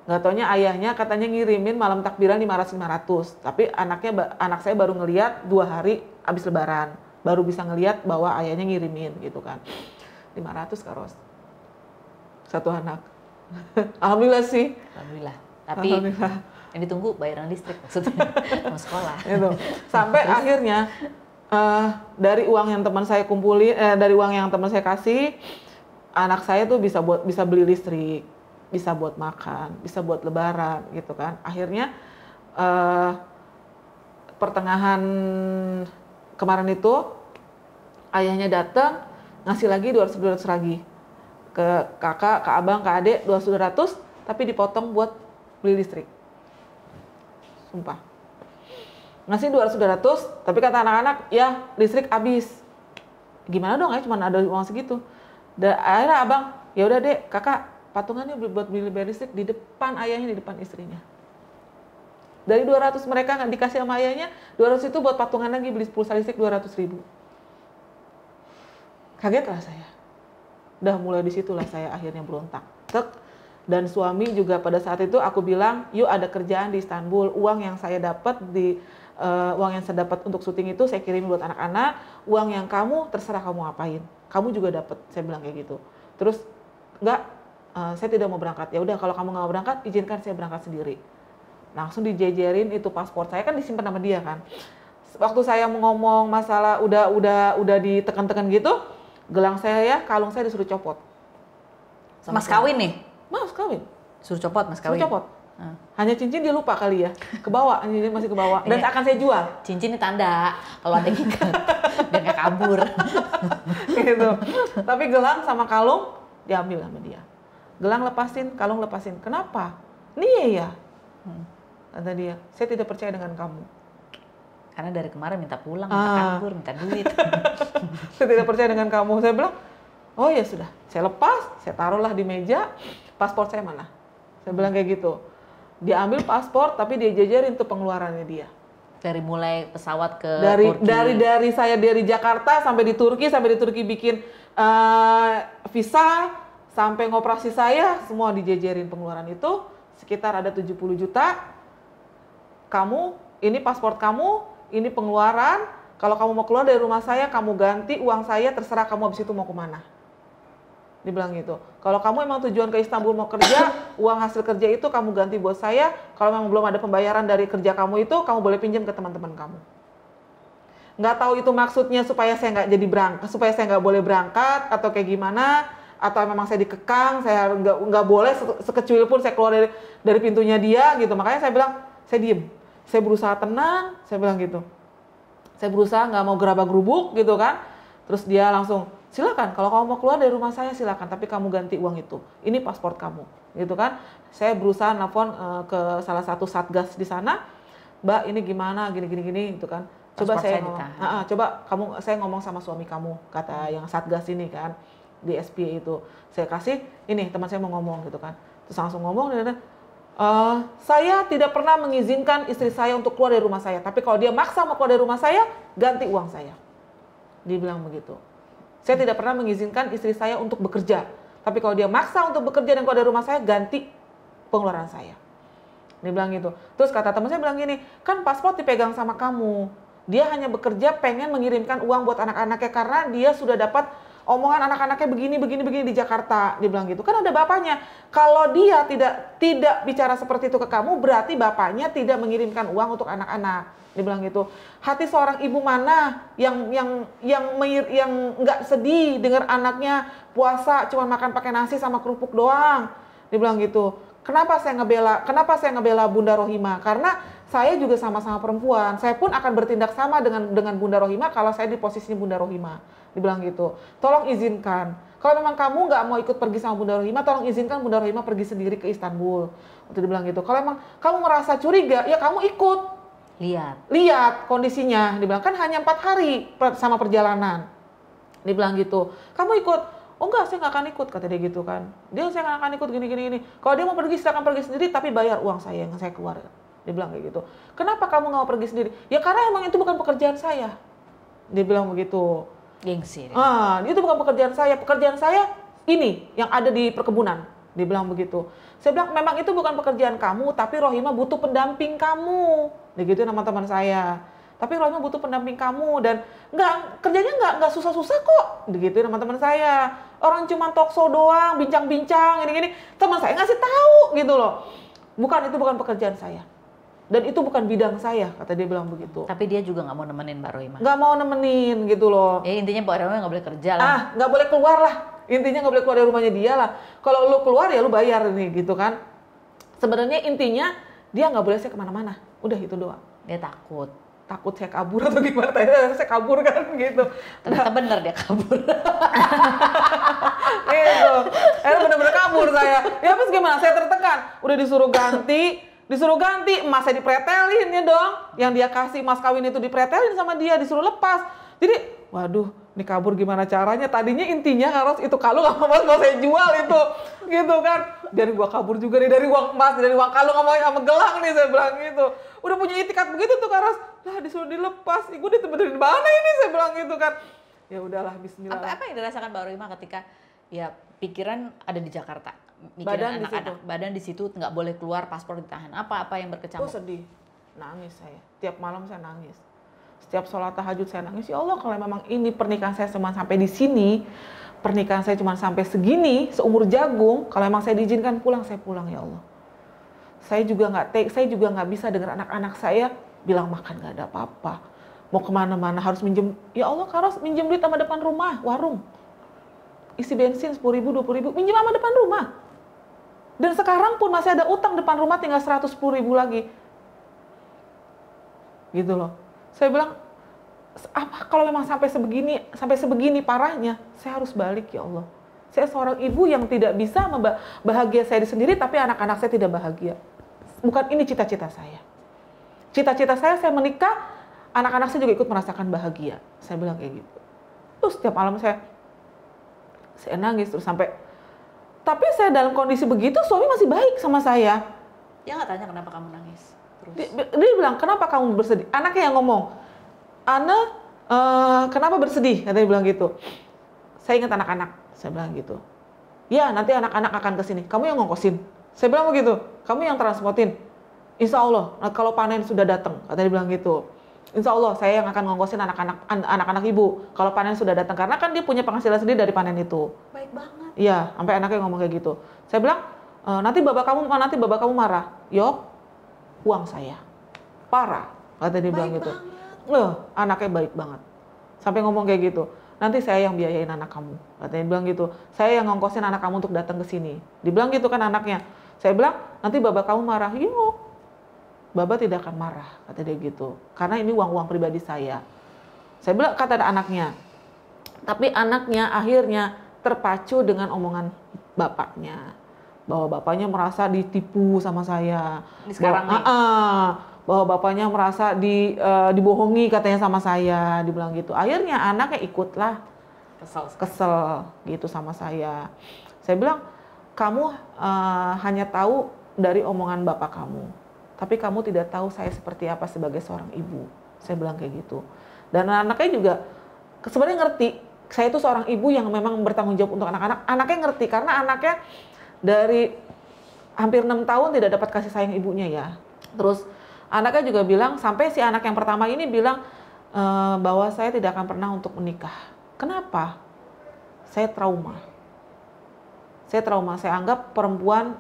Nggak taunya ayahnya katanya ngirimin malam takbiran 500. Tapi anak saya baru ngeliat 2 hari abis lebaran. Baru bisa ngeliat bahwa ayahnya ngirimin gitu kan. 500 Karos. 1 anak. Alhamdulillah sih. Alhamdulillah. Tapi yang ditunggu bayaran listrik maksudnya. Mau sekolah. Itu. Sampai akhirnya dari uang yang teman saya kumpulin, dari uang yang teman saya kasih, anak saya tuh bisa beli listrik, bisa buat makan, bisa buat lebaran gitu kan. Akhirnya pertengahan kemarin itu ayahnya datang ngasih lagi 200 lagi ke kakak, ke abang, ke adik 200, tapi dipotong buat beli listrik. Sumpah. Ngasih 200, tapi kata anak-anak ya listrik habis. Gimana dong ya, cuma ada uang segitu. Akhirnya abang, ya udah dek kakak patungannya buat beli listrik di depan ayahnya, di depan istrinya. Dari 200 mereka nggak dikasih sama ayahnya, 200 itu buat patungan lagi beli pulsa listrik 200.000. Kaget lah saya. Udah mulai disitulah saya akhirnya berontak. Dan suami juga pada saat itu aku bilang, yuk ada kerjaan di Istanbul, uang yang saya dapat untuk syuting itu saya kirim buat anak-anak, uang yang kamu terserah kamu apain, kamu juga dapat, saya bilang kayak gitu. Terus enggak, saya tidak mau berangkat. Ya udah kalau kamu nggak mau berangkat, izinkan saya berangkat sendiri. Langsung dijejerin itu paspor saya kan disimpan sama dia kan. Waktu saya mau ngomong masalah udah ditekan-tekan gitu, gelang saya ya, kalung saya disuruh copot. Mas kawin nih? Mas kawin. Suruh copot Mas kawin? Suruh copot. Hanya cincin dia lupa kali ya, kebawa, cincin masih kebawa. Dan akan saya jual. Cincin ini tanda kalau ada ikat biar nggak kabur. Gitu. Tapi gelang sama kalung diambil sama dia. Gelang lepasin, kalung lepasin. Kenapa? Nih ya. Kata dia, saya tidak percaya dengan kamu. Karena dari kemarin minta pulang, minta kabur, minta duit. Saya tidak percaya dengan kamu. Saya bilang, oh ya sudah. Saya lepas, saya taruhlah di meja. Paspor saya mana? Saya bilang kayak gitu. Dia ambil paspor, tapi dia jajarin tuh pengeluarannya dia. Dari mulai pesawat ke Turki. Dari saya dari Jakarta sampai di Turki bikin visa, sampai ngoperasi saya, semua dijajarin pengeluaran itu. Sekitar ada 70 juta. Kamu, ini paspor kamu, ini pengeluaran. Kalau kamu mau keluar dari rumah saya, kamu ganti uang saya, terserah kamu habis itu mau kemana. Dia bilang gitu. Kalau kamu emang tujuan ke Istanbul mau kerja, uang hasil kerja itu kamu ganti buat saya. Kalau memang belum ada pembayaran dari kerja kamu itu, kamu boleh pinjam ke teman-teman kamu. Nggak tahu itu maksudnya supaya saya nggak jadi berangkat, supaya saya nggak boleh berangkat atau kayak gimana, atau memang saya dikekang, saya nggak boleh sekecil pun saya keluar dari pintunya dia gitu. Makanya saya bilang, saya diem. Saya berusaha tenang, saya bilang gitu. Saya berusaha nggak mau gerabak-gerubuk gitu kan. Terus dia langsung, silakan kalau kamu mau keluar dari rumah saya silakan, tapi kamu ganti uang itu. Ini paspor kamu, gitu kan? Saya berusaha nelfon ke salah satu satgas di sana, Mbak ini gimana, gini, gitu kan? Coba saya ngomong, saya ngomong sama suami kamu, kata yang satgas ini kan di SP itu. Saya kasih, ini teman saya mau ngomong gitu kan? Terus langsung ngomong, saya tidak pernah mengizinkan istri saya untuk keluar dari rumah saya, tapi kalau dia maksa mau keluar dari rumah saya, ganti uang saya. Dia bilang begitu. Saya tidak pernah mengizinkan istri saya untuk bekerja. Tapi kalau dia maksa untuk bekerja dan keluar dari rumah saya, ganti pengeluaran saya. Dia bilang gitu. Terus kata teman saya bilang gini, kan paspor dipegang sama kamu. Dia hanya bekerja pengen mengirimkan uang buat anak-anaknya karena dia sudah dapat omongan anak-anaknya begini di Jakarta. Dia bilang gitu. Kan ada bapaknya. Kalau dia tidak bicara seperti itu ke kamu, berarti bapaknya tidak mengirimkan uang untuk anak-anak. Dia bilang gitu. Hati seorang ibu mana yang nggak sedih dengar anaknya puasa cuma makan pakai nasi sama kerupuk doang. Dia bilang gitu. Kenapa saya ngebela Bunda Rohimah? Karena saya juga sama-sama perempuan. Saya pun akan bertindak sama dengan Bunda Rohimah kalau saya di posisi Bunda Rohimah. Dia bilang gitu. Tolong izinkan. Kalau memang kamu nggak mau ikut pergi sama Bunda Rohimah, tolong izinkan Bunda Rohimah pergi sendiri ke Istanbul. Dia bilang gitu. Kalau memang kamu merasa curiga, ya kamu ikut. Lihat kondisinya. Dia bilang kan hanya 4 hari sama perjalanan. Dia bilang gitu. Kamu ikut? Oh enggak, saya nggak akan ikut, kata dia gitu kan. Saya nggak akan ikut gini. Kalau dia mau pergi silakan pergi sendiri, tapi bayar uang saya yang saya keluar. Dia bilang kayak gitu. Kenapa kamu nggak mau pergi sendiri? Ya karena emang itu bukan pekerjaan saya. Dia bilang begitu. Gengsi. Itu bukan pekerjaan saya. Pekerjaan saya ini yang ada di perkebunan. Dia bilang begitu. Saya bilang memang itu bukan pekerjaan kamu, tapi Rohimah butuh pendamping kamu. Dia gitu nama teman saya. Tapi Rohimah butuh pendamping kamu dan kerjanya nggak susah-susah kok. Begitu nama teman saya. Orang cuma talkshow doang, bincang-bincang gini-gini. Teman saya ngasih tahu gitu loh. Itu bukan pekerjaan saya. Dan itu bukan bidang saya, kata dia bilang begitu. Tapi dia juga nggak mau nemenin Mbak Rohimah. Nggak mau nemenin gitu loh. Ya intinya Mbak Rohimah nggak boleh kerja lah. Nggak boleh keluar lah. Intinya nggak boleh keluar dari rumahnya dia lah. Kalau lu keluar ya lu bayar nih gitu kan. Sebenarnya intinya dia nggak boleh saya kemana-mana. Udah itu doang. Dia takut saya kabur atau gimana? Saya kabur kan gitu. Ternyata bener dia kabur. Gitu. Bener-bener kabur saya. Ya habis gimana? Saya tertekan. Udah disuruh ganti, emas saya dipretelin ya dong. Yang dia kasih emas kawin itu dipretelin sama dia, disuruh lepas. Jadi, waduh, ini kabur gimana caranya? Tadinya intinya harus itu kalung sama emas mau saya jual itu, gitu kan? Dari gua kabur juga nih dari uang emas, dari uang kalung sama gelang nih saya bilang gitu. Udah punya itikat begitu tuh Karos, lah disuruh dilepas. Gue ditemenin mana ini saya bilang gitu kan? Ya udahlah, Bismillah. Apa yang dirasakan Mbak Rohimah ketika ya pikiran ada di Jakarta, mikirin anak-anak, badan di situ nggak boleh keluar, paspor ditahan. Apa yang berkecamuk? Sedih, nangis saya. Tiap malam saya nangis. Setiap sholat tahajud saya nangis. Ya Allah, kalau memang ini pernikahan saya cuma sampai di sini, pernikahan saya cuma sampai segini, seumur jagung. Kalau memang saya diizinkan pulang, saya pulang ya Allah. Saya juga nggak bisa dengar anak-anak saya bilang makan nggak ada apa-apa. Mau kemana-mana harus minjem. Ya Allah, Karos minjem duit sama depan rumah, warung. Isi bensin 10.000, 20.000, minjem sama depan rumah. Dan sekarang pun masih ada utang depan rumah tinggal 110.000 lagi. Gitu loh. Saya bilang, apa kalau memang sampai sebegini parahnya, saya harus balik ya Allah. Saya seorang ibu yang tidak bisa bahagia saya sendiri, tapi anak-anak saya tidak bahagia. Bukan ini cita-cita saya. Cita-cita saya menikah, anak-anak saya juga ikut merasakan bahagia. Saya bilang kayak gitu. Terus setiap malam saya nangis terus sampai. Tapi saya dalam kondisi begitu, suami masih baik sama saya. Dia nggak tanya kenapa kamu nangis. Terus. Dia bilang, kenapa kamu bersedih? Anaknya yang ngomong, Ana, kenapa bersedih? Katanya bilang gitu. Saya ingat anak-anak, saya bilang gitu. Ya, nanti anak-anak akan kesini. Kamu yang ngongkosin. Saya bilang begitu. Kamu yang transportin. Insya Allah, kalau panen sudah datang. Katanya bilang gitu. Insya Allah, saya yang akan ngongkosin anak-anak ibu. Kalau panen sudah datang. Karena kan dia punya penghasilan sendiri dari panen itu. Baik banget. Iya, sampai anaknya ngomong kayak gitu. Saya bilang, nanti bapak kamu marah. Yok, uang saya. Parah, kata dia bilang gitu. Anaknya baik banget. Sampai ngomong kayak gitu. Nanti saya yang biayain anak kamu. Katanya bilang gitu. Saya yang ngongkosin anak kamu untuk datang ke sini. Dibilang gitu kan anaknya. Saya bilang, nanti bapak kamu marah. Yuk, bapak tidak akan marah, kata dia gitu. Karena ini uang-uang pribadi saya. Saya bilang, kata anaknya. Tapi anaknya akhirnya terpacu dengan omongan bapaknya. Bahwa bapaknya merasa ditipu sama saya. Ini sekarang nih. Bahwa bapaknya merasa dibohongi katanya sama saya, dibilang gitu. Akhirnya anaknya ikutlah kesel gitu sama saya. Saya bilang, kamu hanya tahu dari omongan bapak kamu, tapi kamu tidak tahu saya seperti apa sebagai seorang ibu. Saya bilang kayak gitu. Dan anaknya juga sebenarnya ngerti, saya itu seorang ibu yang memang bertanggung jawab untuk anak-anak. Anaknya ngerti karena anaknya dari hampir 6 tahun tidak dapat kasih sayang ibunya ya. Terus anaknya juga bilang, sampai si anak yang pertama ini bilang bahwa saya tidak akan pernah untuk menikah. Kenapa? Saya trauma. Saya anggap perempuan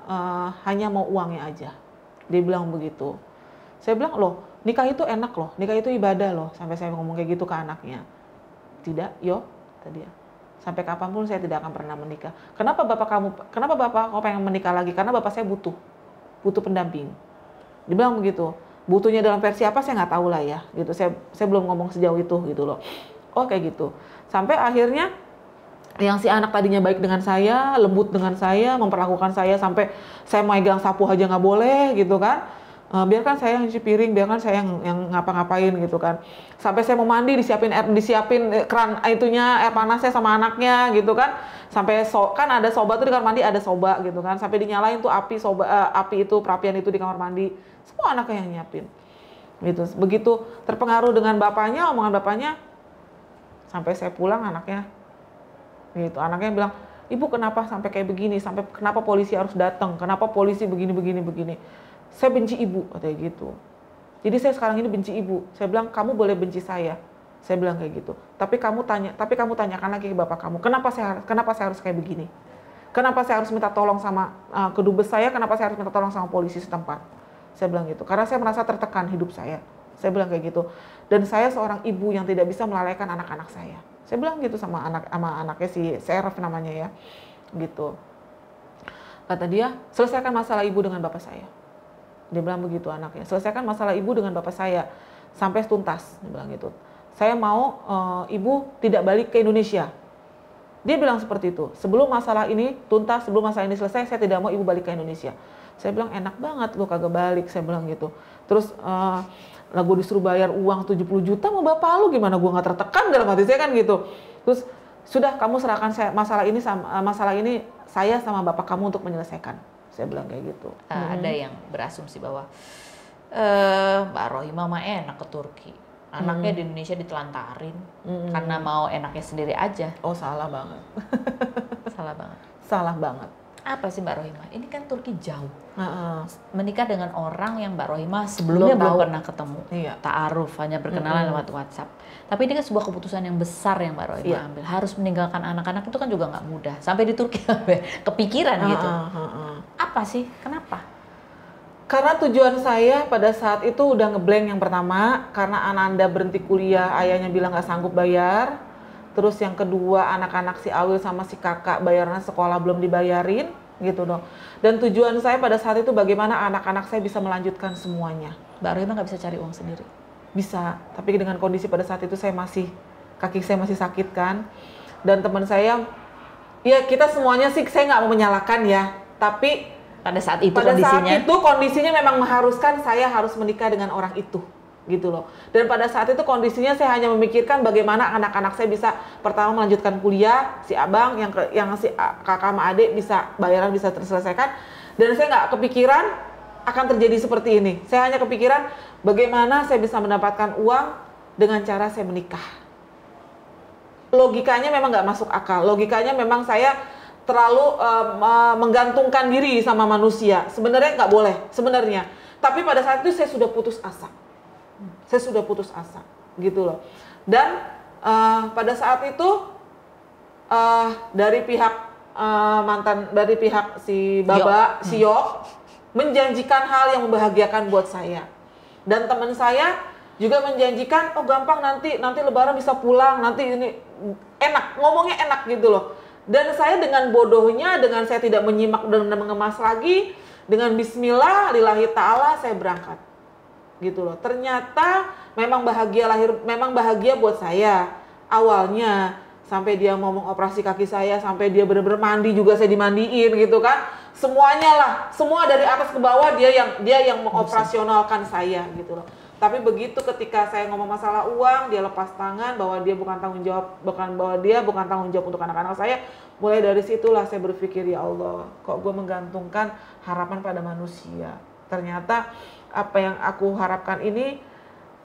hanya mau uangnya aja. Dia bilang begitu. Saya bilang, loh, nikah itu enak loh, nikah itu ibadah loh. Sampai saya ngomong kayak gitu ke anaknya. Tidak, yo, tadi ya. Sampai kapanpun saya tidak akan pernah menikah. Kenapa bapak kamu pengen menikah lagi? Karena bapak saya butuh pendamping. Dia bilang begitu. Butuhnya dalam versi apa saya nggak tahu lah ya. Gitu. Saya belum ngomong sejauh itu gitu loh. Oh kayak gitu. Sampai akhirnya yang si anak tadinya baik dengan saya, lembut dengan saya, memperlakukan saya sampai saya megang sapu aja nggak boleh gitu kan. Biarkan saya yang cuci piring, biarkan saya yang ngapa-ngapain gitu kan. Sampai saya mau mandi disiapin keran itunya air panasnya sama anaknya gitu kan. Sampai kan ada soba tuh di kamar mandi, ada soba gitu kan. Sampai dinyalain tuh api itu perapian itu di kamar mandi. Semua anaknya yang nyiapin. Gitu. Begitu terpengaruh dengan bapaknya, omongan bapaknya, sampai saya pulang anaknya gitu. Anaknya bilang, "Ibu kenapa sampai kayak begini? Sampai kenapa polisi harus datang? Kenapa polisi begini?" Saya benci ibu, katanya gitu. Jadi saya sekarang ini benci ibu. Saya bilang, kamu boleh benci saya. Saya bilang kayak gitu. Tapi kamu tanyakan lagi ke bapak kamu, kenapa saya harus kayak begini? Kenapa saya harus minta tolong sama kedubes saya? Kenapa saya harus minta tolong sama polisi setempat? Saya bilang gitu. Karena saya merasa tertekan hidup saya. Saya bilang kayak gitu. Dan saya seorang ibu yang tidak bisa melalaikan anak-anak saya. Saya bilang gitu sama anaknya si Seraf namanya ya. Gitu. Kata dia, selesaikan masalah ibu dengan bapak saya. Dia bilang begitu anaknya. Selesaikan masalah ibu dengan bapak saya sampai tuntas. Dia bilang gitu. Saya mau ibu tidak balik ke Indonesia. Dia bilang seperti itu. Sebelum masalah ini tuntas, sebelum masalah ini selesai, saya tidak mau ibu balik ke Indonesia. Saya bilang enak banget lu kagak balik. Saya bilang gitu. Terus gue disuruh bayar uang 70 juta sama bapak lu, gimana gue nggak tertekan dalam hati saya kan gitu. Terus sudah kamu serahkan masalah ini saya sama bapak kamu untuk menyelesaikan. Saya bilang kayak gitu. Ada yang berasumsi bahwa Mbak Rohimah mah enak ke Turki. Anaknya di Indonesia ditelantarin karena mau enaknya sendiri aja. Oh salah banget. Salah banget. Apa sih Mbak Rohimah? Ini kan Turki jauh. Menikah dengan orang yang Mbak Rohimah sebelumnya belum pernah ketemu. Iya. Ta'aruf, hanya berkenalan lewat WhatsApp. Tapi ini kan sebuah keputusan yang besar yang Mbak Rohimah ambil. Harus meninggalkan anak-anak itu kan juga nggak mudah. Sampai di Turki kepikiran gitu. Apa sih? Kenapa? Karena tujuan saya pada saat itu udah ngeblank yang pertama. Karena Ananda berhenti kuliah, ayahnya bilang nggak sanggup bayar. Terus yang kedua, anak-anak si Awil sama si kakak bayarnya sekolah belum dibayarin, gitu dong. Dan tujuan saya pada saat itu bagaimana anak-anak saya bisa melanjutkan semuanya. Mbak Rohimah nggak bisa cari uang sendiri? Bisa, tapi dengan kondisi pada saat itu kaki saya masih sakit kan. Dan teman saya, ya kita semuanya sih, saya nggak mau menyalahkan ya. Tapi pada saat itu kondisinya memang mengharuskan saya harus menikah dengan orang itu. Gitu loh. Dan pada saat itu kondisinya saya hanya memikirkan bagaimana anak-anak saya bisa pertama melanjutkan kuliah, si abang yang si kakak sama adik bisa bayaran bisa terselesaikan, dan saya nggak kepikiran akan terjadi seperti ini. Saya hanya kepikiran bagaimana saya bisa mendapatkan uang dengan cara saya menikah. Logikanya memang nggak masuk akal. Logikanya memang saya terlalu menggantungkan diri sama manusia. Sebenarnya nggak boleh sebenarnya. Tapi pada saat itu saya sudah putus asa. Gitu loh. Dan pada saat itu dari pihak mantan dari pihak si Baba, si Yo, menjanjikan hal yang membahagiakan buat saya. Dan teman saya juga menjanjikan, oh gampang nanti Lebaran bisa pulang, nanti ini enak, ngomongnya enak gitu loh. Dan saya dengan bodohnya, dengan saya tidak menyimak dan mengemas lagi, dengan Bismillah, lillahi ta'ala saya berangkat. Gitu loh. Ternyata memang bahagia buat saya awalnya. Sampai dia ngomong operasi kaki saya, sampai dia benar-benar mandi juga saya dimandiin gitu kan. Semuanya lah, semua dari atas ke bawah dia yang mengoperasionalkan saya gitu loh. Tapi begitu ketika saya ngomong masalah uang, dia lepas tangan bahwa dia bukan tanggung jawab, bukan tanggung jawab untuk anak-anak saya. Mulai dari situlah saya berpikir, ya Allah, kok gue menggantungkan harapan pada manusia. Ternyata apa yang aku harapkan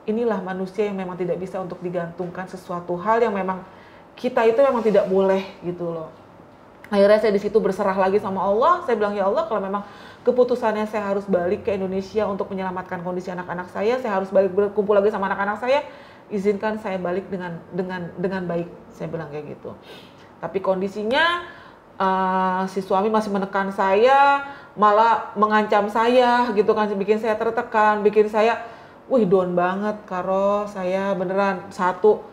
inilah manusia yang memang tidak bisa untuk digantungkan sesuatu hal yang memang kita itu memang tidak boleh gitu loh. Akhirnya saya di situ berserah lagi sama Allah. Saya bilang, ya Allah, kalau memang keputusannya saya harus balik ke Indonesia untuk menyelamatkan kondisi anak-anak saya harus balik berkumpul lagi sama anak-anak saya, izinkan saya balik dengan baik. Saya bilang kayak gitu. Tapi kondisinya si suami masih menekan saya, malah mengancam saya gitu kan, bikin saya tertekan, bikin saya down banget. Karo saya beneran, satu,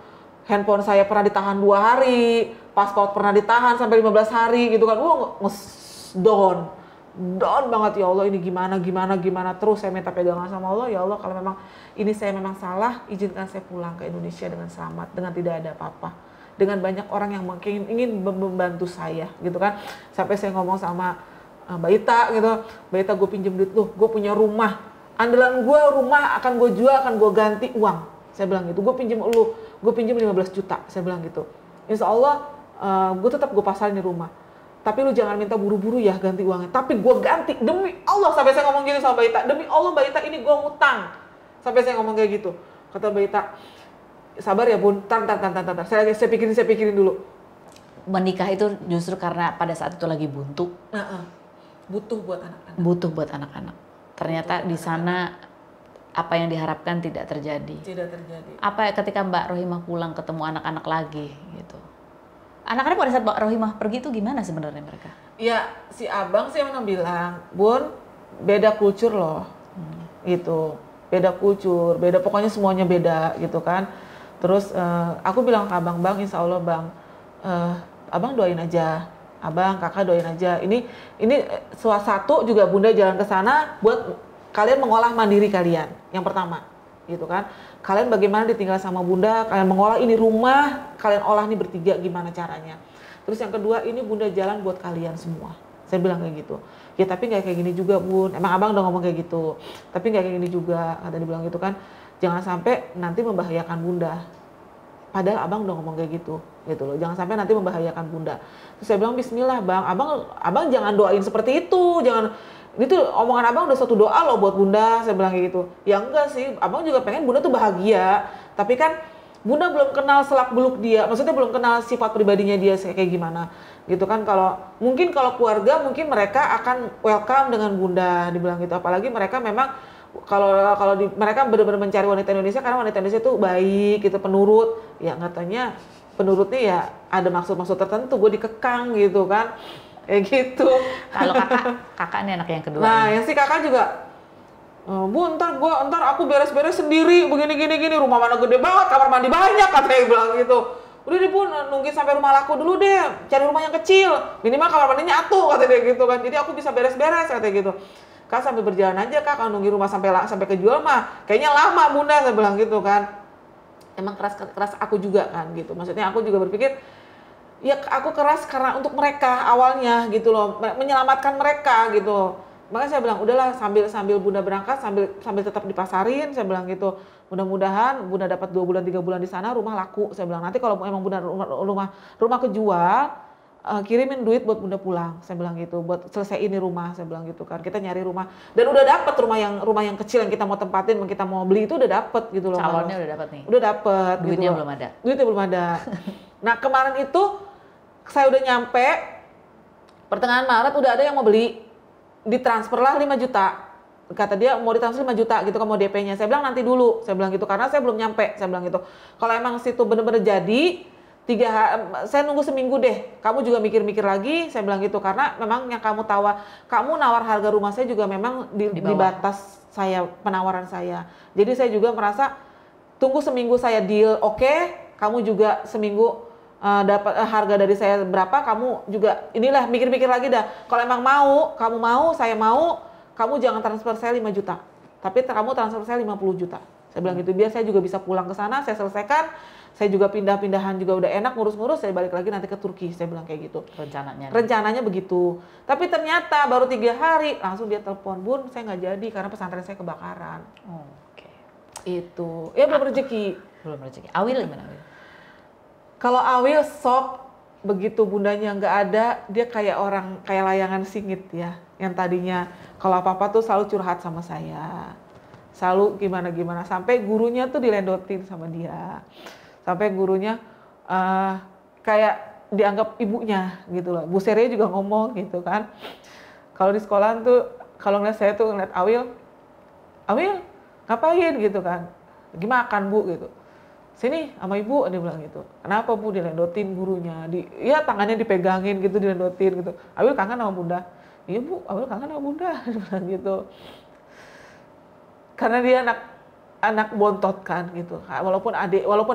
handphone saya pernah ditahan 2 hari, paspor pernah ditahan sampai 15 hari gitu kan. Down banget, ya Allah, ini gimana terus. Saya minta pegangan sama Allah, ya Allah, kalau memang ini saya memang salah, izinkan saya pulang ke Indonesia dengan selamat, dengan tidak ada apa-apa, dengan banyak orang yang mungkin ingin membantu saya gitu kan. Sampai saya ngomong sama Mbak Ita gitu, Mbak Ita, gue pinjem duit lu, gue punya rumah andalan gue, rumah akan gue jual, akan gue ganti uang. Saya bilang gitu, gue pinjem 15 juta, saya bilang gitu. Insya Allah gue pasarin di rumah. Tapi lu jangan minta buru-buru ya ganti uangnya. Tapi gue ganti, demi Allah. Sampai saya ngomong gitu sama Mbak Ita, demi Allah Mbak Ita, ini gue ngutang. Sampai saya ngomong kayak gitu. Kata Mbak Ita, sabar ya Bun, tar. Saya pikirin dulu. Menikah itu justru karena pada saat itu lagi buntu. Butuh buat anak-anak. Butuh buat anak-anak. Ternyata di sana apa yang diharapkan tidak terjadi. Tidak terjadi. Apa ketika Mbak Rohimah pulang ketemu anak-anak lagi gitu. Anak-anak pada saat Mbak Rohimah pergi itu gimana sebenarnya mereka? Ya, si abang sih yang bilang, Bun, beda kultur loh. Gitu. Beda kultur, beda, pokoknya semuanya beda gitu kan. Terus aku bilang ke abang, Bang, insya Allah Bang, abang doain aja. Abang, kakak doain aja. Ini satu juga Bunda jalan ke sana buat kalian mengolah mandiri kalian. Yang pertama, gitu kan. Kalian bagaimana ditinggal sama Bunda, kalian mengolah ini rumah, kalian olah nih bertiga gimana caranya. Terus yang kedua, ini Bunda jalan buat kalian semua. Saya bilang kayak gitu. Ya tapi nggak kayak gini juga Bun. Emang abang udah ngomong kayak gitu. Tapi nggak kayak gini juga, kata dia bilang gitu kan. Jangan sampai nanti membahayakan Bunda. Padahal abang udah ngomong kayak gitu loh. Jangan sampai nanti membahayakan Bunda. Terus saya bilang, Bismillah Bang, abang jangan doain seperti itu, jangan. Itu omongan abang udah satu doa loh buat Bunda, saya bilang kayak gitu. Ya enggak sih, abang juga pengen Bunda tuh bahagia. Tapi kan Bunda belum kenal selak beluk dia, maksudnya belum kenal sifat pribadinya dia kayak gimana. Gitu kan, kalau keluarga mungkin mereka akan welcome dengan Bunda, dibilang gitu. Apalagi mereka memang mereka benar-benar mencari wanita Indonesia karena wanita Indonesia itu baik, gitu, penurut. Ya katanya penurutnya ya ada maksud-maksud tertentu, gue dikekang gitu kan. Kayak gitu. Kalau kakak ini anak yang kedua. Nah, yang si kakak juga, Bu, ntar aku beres-beres sendiri, begini, rumah mana gede banget, kamar mandi banyak, katanya bilang gitu. Udah deh Bu, nungguin sampai rumah laku dulu deh, cari rumah yang kecil, minimal kamar mandinya atuh, katanya dia gitu kan. Jadi aku bisa beres-beres, katanya gitu. Kak sambil berjalan aja Kak, kalau nungguin rumah sampai kejual mah, kayaknya lama Bunda, saya bilang gitu kan. Emang keras aku juga kan gitu, maksudnya aku juga berpikir, ya aku keras karena untuk mereka awalnya gitu loh, menyelamatkan mereka gitu. Makanya saya bilang udahlah, sambil Bunda berangkat, sambil tetap dipasarin, saya bilang gitu. Mudah-mudahan Bunda dapat 2 bulan 3 bulan di sana, rumah laku. Saya bilang nanti kalau emang Bunda rumah kejual, kirimin duit buat Bunda pulang. Saya bilang gitu, buat selesai ini rumah, saya bilang gitu kan. Kita nyari rumah dan udah dapet rumah yang kecil yang kita mau tempatin, yang kita mau beli itu udah dapet gitu loh. Calonnya udah dapet nih. Udah dapet. Duitnya gitu belum ada. Duitnya belum ada. Nah kemarin itu saya udah nyampe pertengahan Maret, udah ada yang mau beli, ditransferlah 5 juta. Kata dia mau ditransfer 5 juta gitu kan, mau DP-nya. Saya bilang nanti dulu, saya bilang gitu, karena saya belum nyampe, saya bilang gitu. Kalau emang situ bener-bener jadi, saya nunggu seminggu deh. Kamu juga mikir-mikir lagi, saya bilang gitu. Karena memang yang kamu kamu nawar harga rumah saya juga memang di batas saya, penawaran saya. Jadi saya juga merasa, tunggu seminggu saya deal, oke. Kamu juga seminggu dapat harga dari saya berapa, kamu juga inilah mikir-mikir lagi dah. Kalau emang kamu mau, saya mau, kamu jangan transfer saya 5 juta. Tapi kamu transfer saya 50 juta. Saya bilang gitu, biar saya juga bisa pulang ke sana, saya selesaikan. Saya juga pindah-pindahan juga udah enak, ngurus-ngurus, saya balik lagi nanti ke Turki, saya bilang kayak gitu. Rencananya begitu. Tapi ternyata baru 3 hari, langsung dia telepon, Bun, saya nggak jadi karena pesantren saya kebakaran. Oke. Itu, ya belum rezeki. Belum rezeki. Awil gimana, Awil? Kalau Awil sok, begitu bundanya nggak ada, dia kayak layangan singit ya. Yang tadinya kalau apa-apa tuh selalu curhat sama saya. Selalu gimana-gimana, sampai gurunya tuh dilendotin sama dia. Sampai gurunya kayak dianggap ibunya gitu loh. Bu Sere juga ngomong gitu kan. Kalau di sekolahan tuh, kalau ngeliat saya tuh ngeliat Awil ngapain gitu kan. Lagi makan Bu gitu. Sini sama ibu, dia bilang gitu. Kenapa Bu? Dilendotin gurunya. Ya tangannya dipegangin gitu, dilendotin gitu. Awil kangen sama bunda. Iya Bu, Awil kangen sama bunda. Dia bilang gitu. Karena dia anak bontot kan gitu, walaupun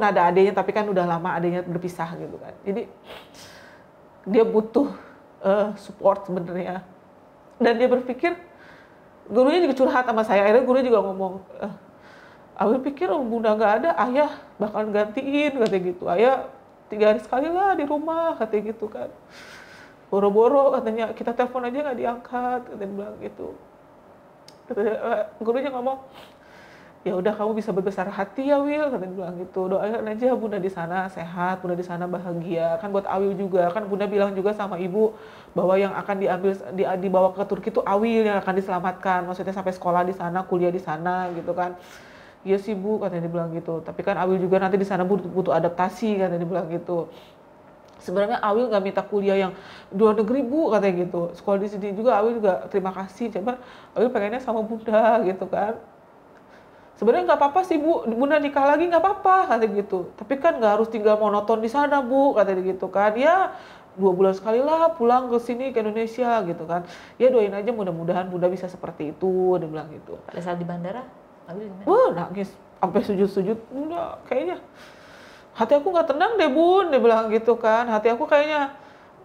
ada adiknya tapi kan udah lama adiknya berpisah gitu kan, jadi dia butuh support sebenarnya. Dan dia berpikir, gurunya juga curhat sama saya, akhirnya gurunya juga ngomong, Awil pikir bunda nggak ada, ayah bakalan gantiin katanya gitu, ayah 3 hari sekali lah di rumah katanya gitu kan, boro-boro katanya kita telepon aja nggak diangkat katanya, bilang gitu. Gurunya ngomong, ya udah kamu bisa berbesar hati ya Wil, katanya bilang gitu. Doain aja bunda di sana sehat, bunda di sana bahagia. Kan buat Awil juga, kan bunda bilang juga sama ibu bahwa yang akan dibawa ke Turki itu Awil yang akan diselamatkan. Maksudnya sampai sekolah di sana, kuliah di sana gitu kan. Iya sih Bu, katanya dibilang gitu. Tapi kan Awil juga nanti di sana butuh adaptasi, katanya dibilang gitu. Sebenarnya Awil nggak minta kuliah yang luar negeri Bu, katanya gitu. Sekolah di sini juga Awil juga terima kasih, cuman Awil pengennya sama bunda gitu kan. Sebenarnya nggak apa-apa sih Bu, bunda nikah lagi nggak apa-apa, katanya gitu. Tapi kan nggak harus tinggal monoton di sana Bu, katanya gitu kan. Ya 2 bulan sekali lah pulang ke sini ke Indonesia gitu kan. Ya doain aja mudah-mudahan bunda bisa seperti itu, dia bilang gitu. Pada saat di bandara, Awil gimana? Wah nangis, sampai sujud-sujud, bunda kayaknya hati aku nggak tenang deh Bun, dia bilang gitu kan. Hati aku kayaknya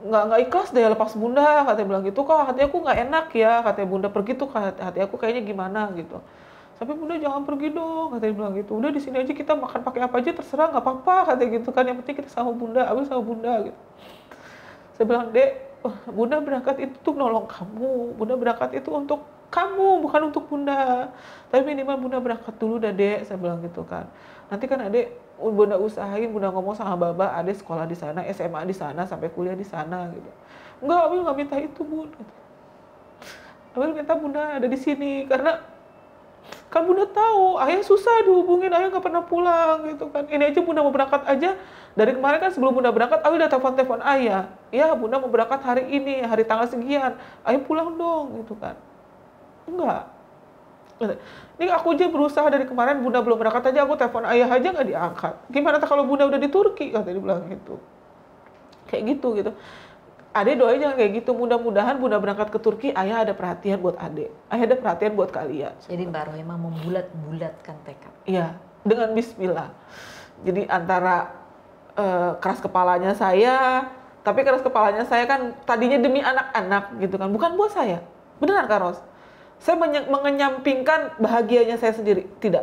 nggak ikhlas deh lepas bunda, katanya bilang gitu. Kok hati aku nggak enak ya, katanya bunda pergi tuh hati aku kayaknya gimana gitu. Tapi bunda jangan pergi dong, katanya bilang gitu. Udah di sini aja kita makan pakai apa aja terserah, nggak apa-apa, katanya gitu kan. Yang penting kita sama bunda, Awil sama bunda gitu. Saya bilang, Dek, bunda berangkat itu tuh nolong kamu, bunda berangkat itu untuk kamu, bukan untuk bunda. Tapi minimal bunda berangkat dulu dah Dek, saya bilang gitu kan. Nanti kan adek bunda usahain, bunda ngomong sama baba, adek sekolah di sana, SMA di sana, sampai kuliah di sana gitu. Enggak, Awil nggak minta itu Bun. Awil minta bunda ada di sini karena kan bunda tahu ayah susah dihubungin, ayah nggak pernah pulang gitu kan. Ini aja bunda mau berangkat aja dari kemarin kan, sebelum bunda berangkat Awil udah telepon ayah. Ya bunda mau berangkat hari ini, hari tanggal sekian, ayah pulang dong gitu kan. Enggak. Ini aku aja berusaha dari kemarin bunda belum berangkat aja, aku telepon ayah aja nggak diangkat. Gimana kalau bunda udah di Turki, katanya bilang gitu. Kayak gitu. Adek doain jangan kayak gitu, mudah-mudahan bunda berangkat ke Turki, ayah ada perhatian buat adek. Ayah ada perhatian buat kalian. Jadi Mbak Rohimah membulat-bulatkan tekad. Iya, dengan bismillah. Jadi antara keras kepalanya saya, tapi keras kepalanya saya kan tadinya demi anak-anak gitu kan, bukan buat saya. Benar Kak Ros? Saya mengenyampingkan bahagianya saya sendiri. Tidak.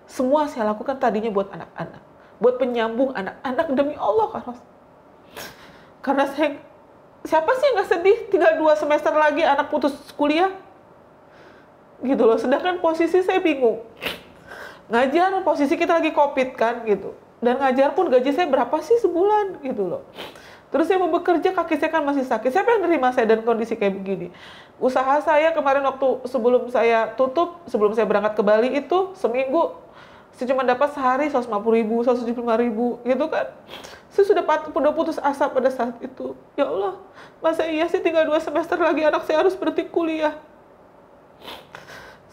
Semua saya lakukan tadinya buat anak-anak. Buat penyambung anak-anak demi Allah, Kak Ros. Karena siapa sih yang gak sedih tinggal 2 semester lagi anak putus kuliah? Gitu loh. Sedangkan posisi saya bingung. Ngajar, posisi kita lagi COVID kan gitu. Dan ngajar pun gaji saya berapa sih sebulan gitu loh. Terus saya mau bekerja, kaki saya kan masih sakit. Siapa yang nerima saya dan kondisi kayak begini? Usaha saya kemarin waktu sebelum saya tutup, sebelum saya berangkat ke Bali itu, seminggu saya cuma dapat sehari 150.000, 175.000 gitu kan. Saya sudah putus asa pada saat itu. Ya Allah, masa iya sih tinggal 2 semester lagi anak saya harus berhenti kuliah.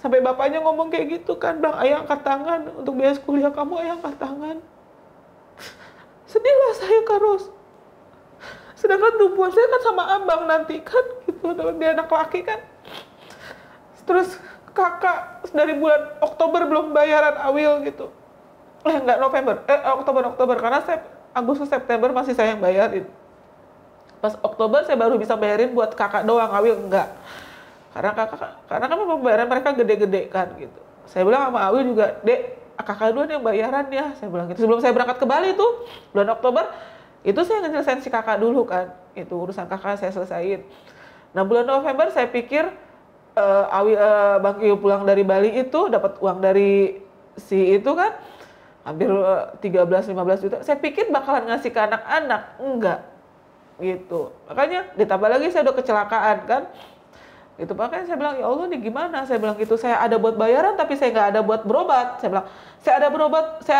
Sampai bapaknya ngomong kayak gitu kan, Bang, ayah angkat tangan untuk biaya kuliah kamu, ayah angkat tangan. sedihlah saya Kak Ros. Sedangkan tumpuan saya kan sama abang nanti kan gitu, dia anak laki kan. Terus kakak dari bulan Oktober belum bayaran Awil gitu. Enggak November, Oktober karena Agustus September masih saya yang bayarin. Pas Oktober saya baru bisa bayarin buat kakak doang, Awil enggak. Karena kan pembayaran mereka gede-gede kan gitu. Saya bilang sama Awil juga, "Dek, kakak duluan yang bayaran ya." Saya bilang gitu. Sebelum saya berangkat ke Bali tuh bulan Oktober, itu saya ngejelasin si kakak dulu kan. Itu urusan kakak saya selesain. Nah, bulan November saya pikir Bang Kiyo pulang dari Bali itu dapat uang dari si itu kan hampir 13-15 juta. Saya pikir bakalan ngasih ke anak-anak, enggak gitu. Makanya ditambah lagi saya udah kecelakaan kan. Itu makanya saya bilang, ya Allah nih gimana? Saya bilang gitu, saya ada buat bayaran tapi saya nggak ada buat berobat. Saya bilang, saya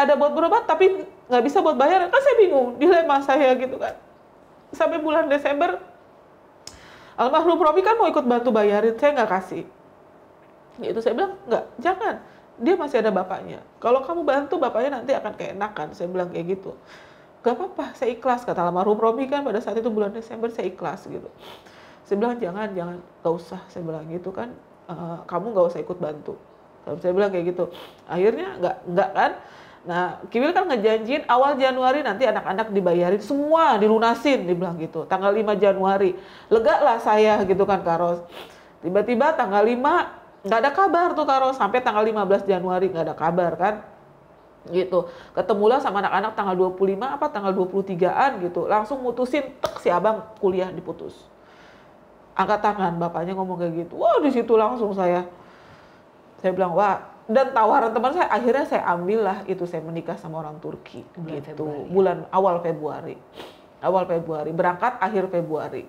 ada buat berobat tapi nggak bisa buat bayaran. Kan saya bingung, dilema saya gitu kan. Sampai bulan Desember, almarhum Robi kan mau ikut bantu bayarin, saya nggak kasih. Itu saya bilang, nggak, jangan. Dia masih ada bapaknya. Kalau kamu bantu, bapaknya nanti akan keenakan. Saya bilang kayak gitu. Gak apa-apa, saya ikhlas. Kata almarhum Robi kan pada saat itu bulan Desember saya ikhlas gitu. Saya bilang jangan, gak usah. Saya bilang gitu kan, kamu gak usah ikut bantu. Saya bilang kayak gitu. Akhirnya nggak kan. Nah, Kiwil kan ngejanjiin awal Januari nanti anak-anak dibayarin semua, dilunasin, dibilang gitu. Tanggal 5 Januari. Lega lah saya gitu kan Kak Ros. Tiba-tiba tanggal 5 nggak ada kabar tuh Kak Ros. Sampai tanggal 15 Januari nggak ada kabar kan. Gitu. Ketemulah sama anak-anak tanggal 25 apa tanggal 23-an gitu. Langsung mutusin si abang kuliah diputus. Angkat tangan, bapaknya ngomong kayak gitu. Wah, di situ langsung saya bilang, wah, dan tawaran teman saya akhirnya saya ambil lah itu, saya menikah sama orang Turki gitu. Bulan awal Februari. Berangkat akhir Februari.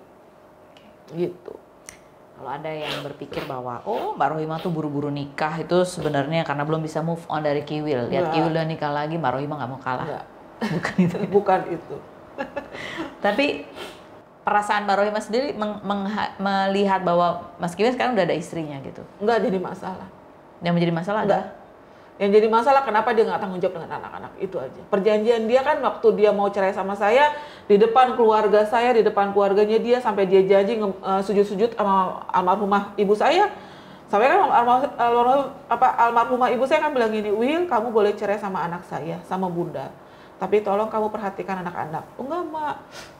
Gitu. Kalau ada yang berpikir bahwa Mbak Rohimah tuh buru-buru nikah itu sebenarnya karena belum bisa move on dari Kiwil. Lihat Kiwil udah nikah lagi, Mbak Rohimah nggak mau kalah. Bukan itu. Bukan itu. Tapi perasaan Mbak Rohimah sendiri melihat bahwa Mas Kiwil sekarang udah ada istrinya gitu. Nggak jadi masalah. Yang menjadi masalah adalah? Yang jadi masalah kenapa dia nggak tanggung jawab dengan anak-anak, itu aja. Perjanjian dia kan waktu dia mau cerai sama saya, di depan keluarga saya, di depan keluarganya dia, sampai dia janji sujud-sujud sama almarhumah ibu saya. Sampai kan almarhumah ibu saya kan bilang gini, "Wil, kamu boleh cerai sama anak saya, sama bunda. Tapi tolong kamu perhatikan anak-anak." "Enggak, Mak."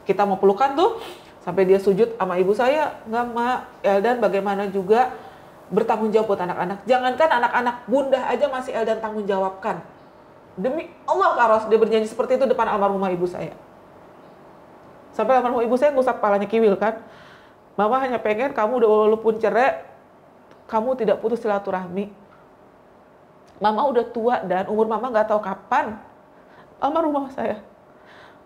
Kita mau pelukan tuh, sampai dia sujud sama ibu saya, "Enggak, Mak. Eldan bagaimana juga bertanggung jawab buat anak-anak. Jangankan anak-anak, bunda aja masih Eldan tanggung jawabkan." Demi Allah Kak Ros, dia berjanji seperti itu depan almarhumah ibu saya. Sampai almarhumah ibu saya ngusap kepalanya Kiwil kan. "Mama hanya pengen kamu udah walaupun cerai, kamu tidak putus silaturahmi. Mama udah tua dan umur mama nggak tahu kapan." Almarhumah saya.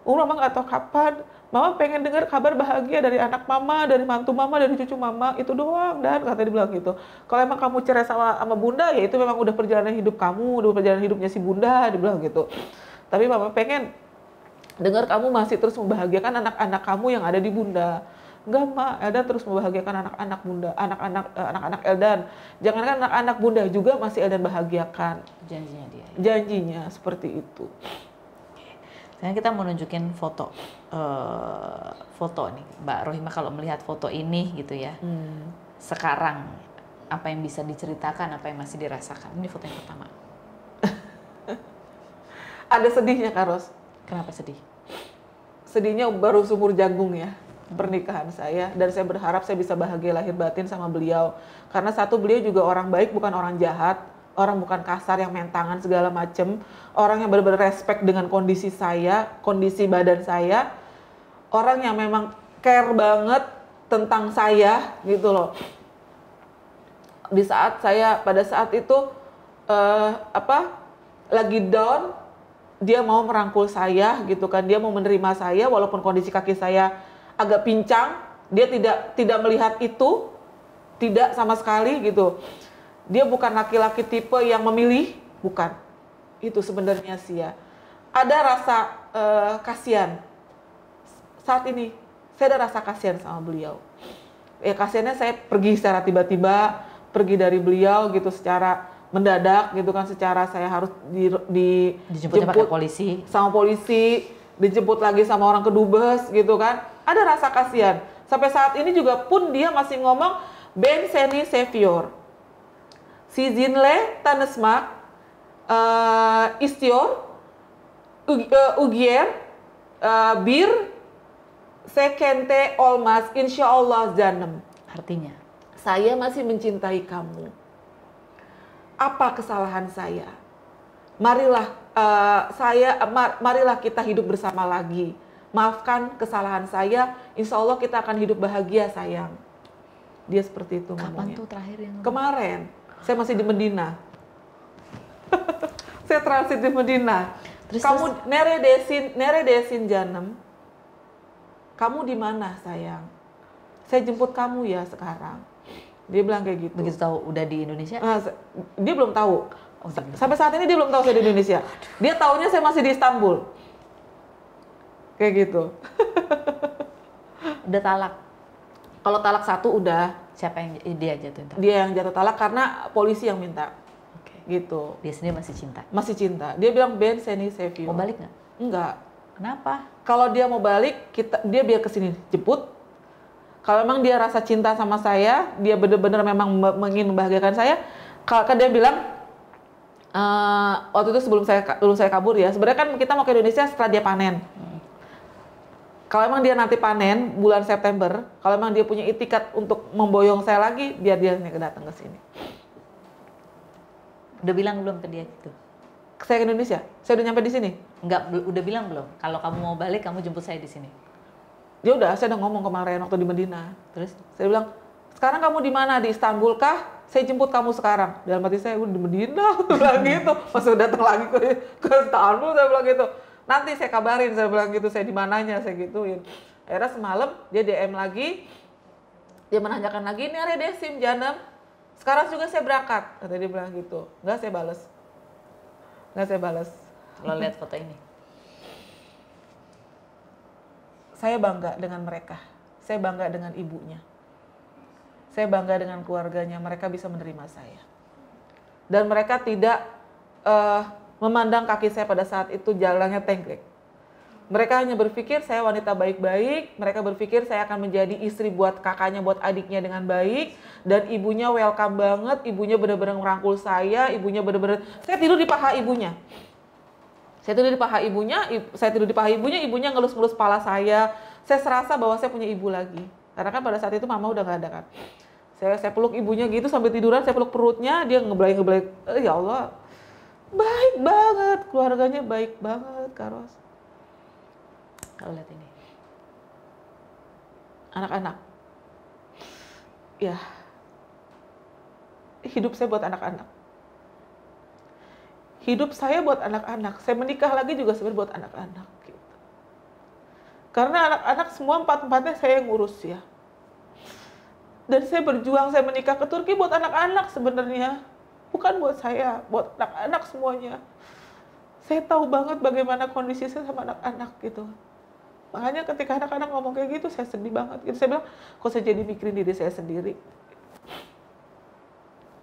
"Umur mama nggak tahu kapan. Mama pengen dengar kabar bahagia dari anak mama, dari mantu mama, dari cucu mama, itu doang." Dan katanya dibilang gitu. "Kalau emang kamu cerai sama bunda, ya itu memang udah perjalanan hidup kamu, udah perjalanan hidupnya si bunda," dibilang gitu. "Tapi mama pengen dengar kamu masih terus membahagiakan anak-anak kamu yang ada di bunda." "Enggak, Ma, Eldan terus membahagiakan anak-anak bunda, anak-anak Eldan. Jangankan anak-anak bunda juga masih Eldan bahagiakan." Janjinya dia. Janjinya seperti itu. Sekarang kita mau nunjukin foto nih Mbak Rohimah, kalau melihat foto ini gitu ya. Sekarang apa yang bisa diceritakan, apa yang masih dirasakan? Ini foto yang pertama. Ada sedihnya Kak Ros. Kenapa sedih? Sedihnya baru sumur jagung ya pernikahan saya, dan saya berharap saya bisa bahagia lahir batin sama beliau. Karena satu, beliau juga orang baik, bukan orang jahat. Orang bukan kasar yang main tangan segala macem. Orang yang benar-benar respect dengan kondisi saya, kondisi badan saya. Orang yang memang care banget tentang saya gitu loh. Di saat saya, pada saat itu lagi down, dia mau merangkul saya gitu kan. Dia mau menerima saya walaupun kondisi kaki saya agak pincang. Dia tidak melihat itu, tidak sama sekali gitu. Dia bukan laki-laki tipe yang memilih, bukan. Itu sebenarnya sih ya. Ada rasa kasihan. Saat ini, saya ada rasa kasihan sama beliau. Ya kasihannya saya pergi secara tiba-tiba, pergi dari beliau gitu secara mendadak gitu kan. Secara saya harus dijemput pakai polisi. Sama polisi. dijemput lagi sama orang kedubes gitu kan. Ada rasa kasihan. Sampai saat ini juga pun dia masih ngomong Ben Seni Savior. Si Zinle Tanesmak Istior Ugier Bir Sekente Olmas Insyaallah Zanem. Artinya? Saya masih mencintai kamu. Apa kesalahan saya? Marilah marilah kita hidup bersama lagi. Maafkan kesalahan saya, insya Allah kita akan hidup bahagia sayang. Dia seperti itu ngomongnya. Kapan tuh terakhir yang ngomong? Kemarin, saya masih di Medina. Saya transit di Medina. Kamu Nere Desin Janem. Kamu di mana sayang? Saya jemput kamu ya sekarang. Dia bilang kayak gitu. Begitu tahu udah di Indonesia? Dia belum tahu. Oh, dia belum. Sampai saat ini dia belum tahu saya di Indonesia. Dia taunya saya masih di Istanbul. Kayak gitu. Udah talak? Kalau talak satu udah. Siapa yang dia jatuhin talak? Dia yang jatuh talak karena polisi yang minta. Oke. Gitu. Dia sendiri masih cinta? Masih cinta. Dia bilang Ben Seni Savior. Mau balik nggak? Enggak. Kenapa? Kalau dia mau balik, dia biar kesini jemput. Kalau memang dia rasa cinta sama saya, dia benar-benar memang ingin membahagiakan saya. Kalau dia bilang, waktu itu sebelum saya kabur ya, sebenarnya kan kita mau ke Indonesia setelah dia panen. Kalau emang dia nanti panen bulan September, kalau emang dia punya itikat untuk memboyong saya lagi, biar dia datang ke sini. Udah bilang belum ke dia gitu? Saya ke Indonesia, saya udah nyampe di sini. Enggak, udah bilang belum? Kalau kamu mau balik, kamu jemput saya di sini. Ya udah, saya udah ngomong kemarin waktu di Medina. Terus? Saya bilang, sekarang kamu di mana? Di Istanbul kah? Saya jemput kamu sekarang. Dalam hati saya, udah di Medina, saya bilang gitu. Pas saya datang lagi ke Istanbul, saya bilang gitu. Nanti saya kabarin, saya bilang gitu, saya di mananya, saya gituin. Akhirnya semalam dia DM lagi, dia menanyakan lagi, ini ada Desim Janem, sekarang juga saya berangkat, kata dia bilang gitu. Enggak, saya bales. Enggak, saya bales. Lo lihat foto ini? Saya bangga dengan mereka, saya bangga dengan ibunya, saya bangga dengan keluarganya, mereka bisa menerima saya. Dan mereka tidak memandang kaki saya pada saat itu jalannya tengklek. Mereka hanya berpikir saya wanita baik-baik, mereka berpikir saya akan menjadi istri buat kakaknya, buat adiknya dengan baik, dan ibunya welcome banget, ibunya benar-benar merangkul saya, ibunya benar-benar, saya tidur di paha ibunya. Saya tidur di paha ibunya, ibunya ngelus-ngelus kepala saya serasa bahwa saya punya ibu lagi. Karena kan pada saat itu mama udah gak ada kan. Saya peluk ibunya gitu sambil tiduran, saya peluk perutnya, dia ngebelai-ngebelai, ya Allah. Baik banget, keluarganya baik banget, Karos. Kalau lihat ini. Anak-anak. Ya. Hidup saya buat anak-anak. Hidup saya buat anak-anak. Saya menikah lagi juga sebenarnya buat anak-anak. Gitu. Karena anak-anak semua empat-empatnya saya yang ngurus ya. Dan saya berjuang, saya menikah ke Turki buat anak-anak sebenarnya. Bukan buat saya, buat anak-anak semuanya. Saya tahu banget bagaimana kondisi saya sama anak-anak gitu. Makanya ketika anak-anak ngomong kayak gitu, saya sedih banget. Gitu. Saya bilang, kok saya jadi mikirin diri saya sendiri.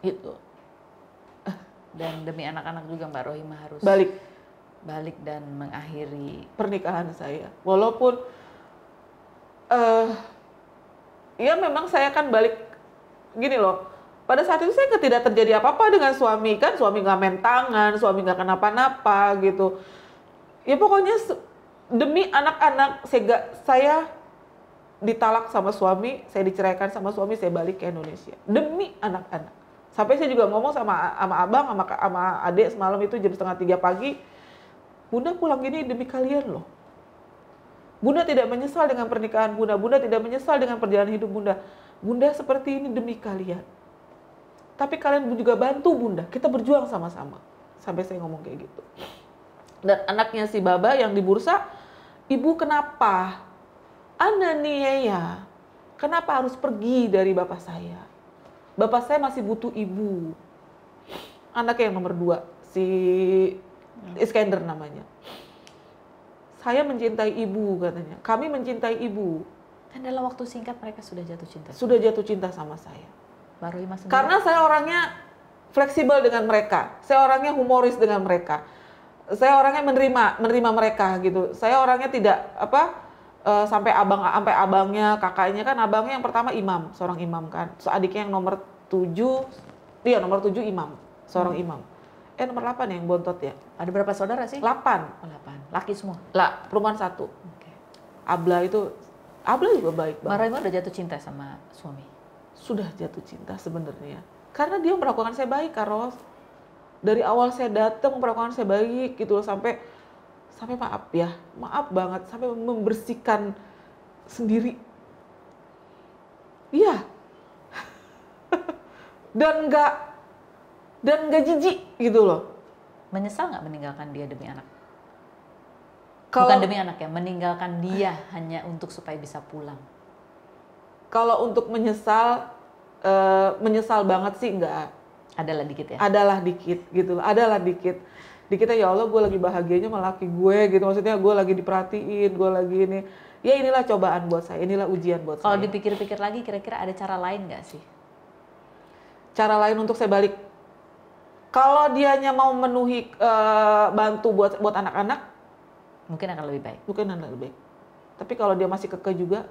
Gitu. Dan demi anak-anak juga Mbak Rohimah harus balik dan mengakhiri pernikahan saya. Walaupun ya memang saya kan balik gini loh. Pada saat itu saya tidak terjadi apa-apa dengan suami, kan suami nggak main tangan, suami nggak kenapa-napa gitu. Ya pokoknya demi anak-anak saya ditalak sama suami, saya diceraikan sama suami, saya balik ke Indonesia demi anak-anak. Sampai saya juga ngomong sama abang, sama adik semalam itu jam 2:30 pagi, Bunda pulang gini demi kalian loh. Bunda tidak menyesal dengan pernikahan Bunda, Bunda tidak menyesal dengan perjalanan hidup Bunda. Bunda seperti ini demi kalian. Tapi kalian juga bantu Bunda, kita berjuang sama-sama. Sampai saya ngomong kayak gitu. Dan anaknya si Baba yang di bursa, Ibu kenapa? Ananiaya, kenapa harus pergi dari bapak saya? Bapak saya masih butuh ibu. Anaknya yang nomor 2, si Iskender namanya. Saya mencintai ibu katanya. Kami mencintai ibu. Dan dalam waktu singkat mereka sudah jatuh cinta. Sudah jatuh cinta sama saya. Mbak Rohimah sendiri. Karena saya orangnya fleksibel dengan mereka. Saya orangnya humoris dengan mereka. saya orangnya menerima mereka gitu. Saya orangnya tidak sampai abangnya, kakaknya kan abangnya yang pertama imam, seorang imam kan. Terus adiknya yang nomor 7 imam, seorang imam. Nomor 8 yang bontot ya. Ada berapa saudara sih? 8. 8. Laki semua. Lah, perempuan 1. Oke. Abla juga baik Mbak banget. Rohimah udah jatuh cinta sama suami? Sudah jatuh cinta sebenarnya. Karena dia memperlakukan saya baik, Karos. Dari awal saya datang memperlakukan saya baik gitu loh, sampai maaf banget, sampai membersihkan sendiri. Iya. dan nggak jijik gitu loh. Menyesal nggak meninggalkan dia demi anak? Kalau Bukan demi anak ya, meninggalkan dia hanya untuk supaya bisa pulang. Kalau untuk menyesal banget sih enggak. Adalah dikit ya? Adalah dikit gitu loh, adalah dikit. Dikitnya ya Allah, gue lagi bahagianya sama laki gue gitu, maksudnya gue lagi diperhatiin, gue lagi ini. Ya inilah cobaan buat saya, inilah ujian buat Kalau saya. dipikir-pikir lagi, kira-kira ada cara lain nggak sih? Cara lain untuk saya balik. Kalau dianya mau memenuhi bantu buat anak-anak, Mungkin akan lebih baik. mungkin lebih baik. Tapi kalau dia masih kekeh juga,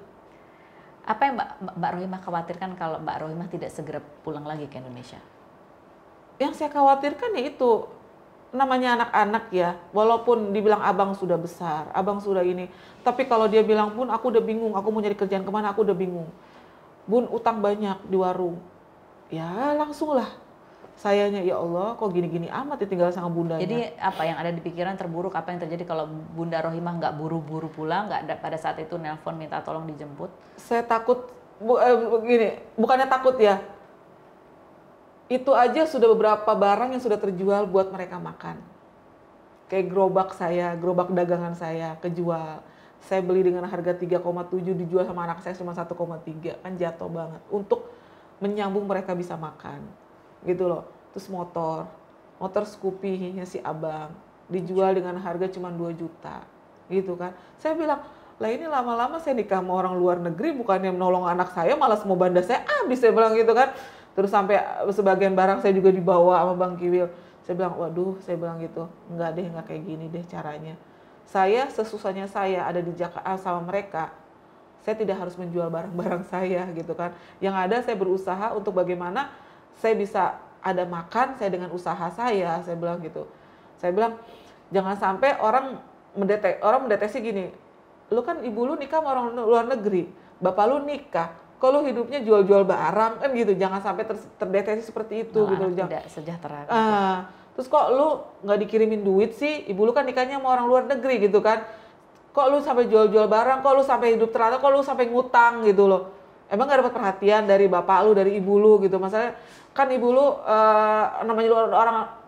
Apa yang Mbak Rohimah khawatirkan kalau Mbak Rohimah tidak segera pulang lagi ke Indonesia? yang saya khawatirkan ya itu, namanya anak-anak ya, walaupun dibilang abang sudah besar, abang sudah ini, tapi kalau dia bilang pun aku udah bingung, aku mau nyari kerjaan kemana, aku udah bingung. Bun, utang banyak di warung. Ya langsung lah. Sayanya, ya Allah kok gini-gini amat ditinggal sama bundanya. Jadi apa yang ada di pikiran terburuk, apa yang terjadi kalau Bunda Rohimah nggak buru-buru pulang, nggak ada pada saat itu nelpon minta tolong dijemput? Saya takut, begini, bukannya takut ya. Itu aja sudah beberapa barang yang sudah terjual buat mereka makan. Kayak gerobak dagangan saya kejual. Saya beli dengan harga 3,7, dijual sama anak saya cuma 1,3, kan jatuh banget. Untuk menyambung mereka bisa makan, gitu loh. Terus motor Scoopy-nya si abang, dijual dengan harga cuma 2 juta, gitu kan. Saya bilang, lah ini lama-lama saya nikah sama orang luar negeri, bukannya menolong anak saya, malah semua banda saya habis, saya bilang gitu kan. Terus sampai sebagian barang saya juga dibawa sama Bang Kiwil. Saya bilang, waduh, saya bilang gitu, enggak kayak gini deh caranya. Saya sesusahnya saya ada di Jakarta sama mereka, saya tidak harus menjual barang-barang saya gitu kan. Yang ada saya berusaha untuk bagaimana saya bisa ada makan saya dengan usaha saya bilang gitu. Saya bilang, jangan sampai orang mendeteksi gini, lu kan ibu lu nikah sama orang luar negeri, bapak lu nikah, kalau hidupnya jual-jual barang kan gitu, jangan sampai terdeteksi seperti itu gitu. Tidak sejahtera. Terus kok lu nggak dikirimin duit sih? Ibu lu kan nikahnya sama orang luar negeri gitu kan? Kok lu sampai jual-jual barang? Kok lu sampai hidup teratur? Kok lu sampai ngutang gitu loh? Emang nggak dapat perhatian dari bapak lu, dari ibu lu gitu? Masalahnya kan ibu lu namanya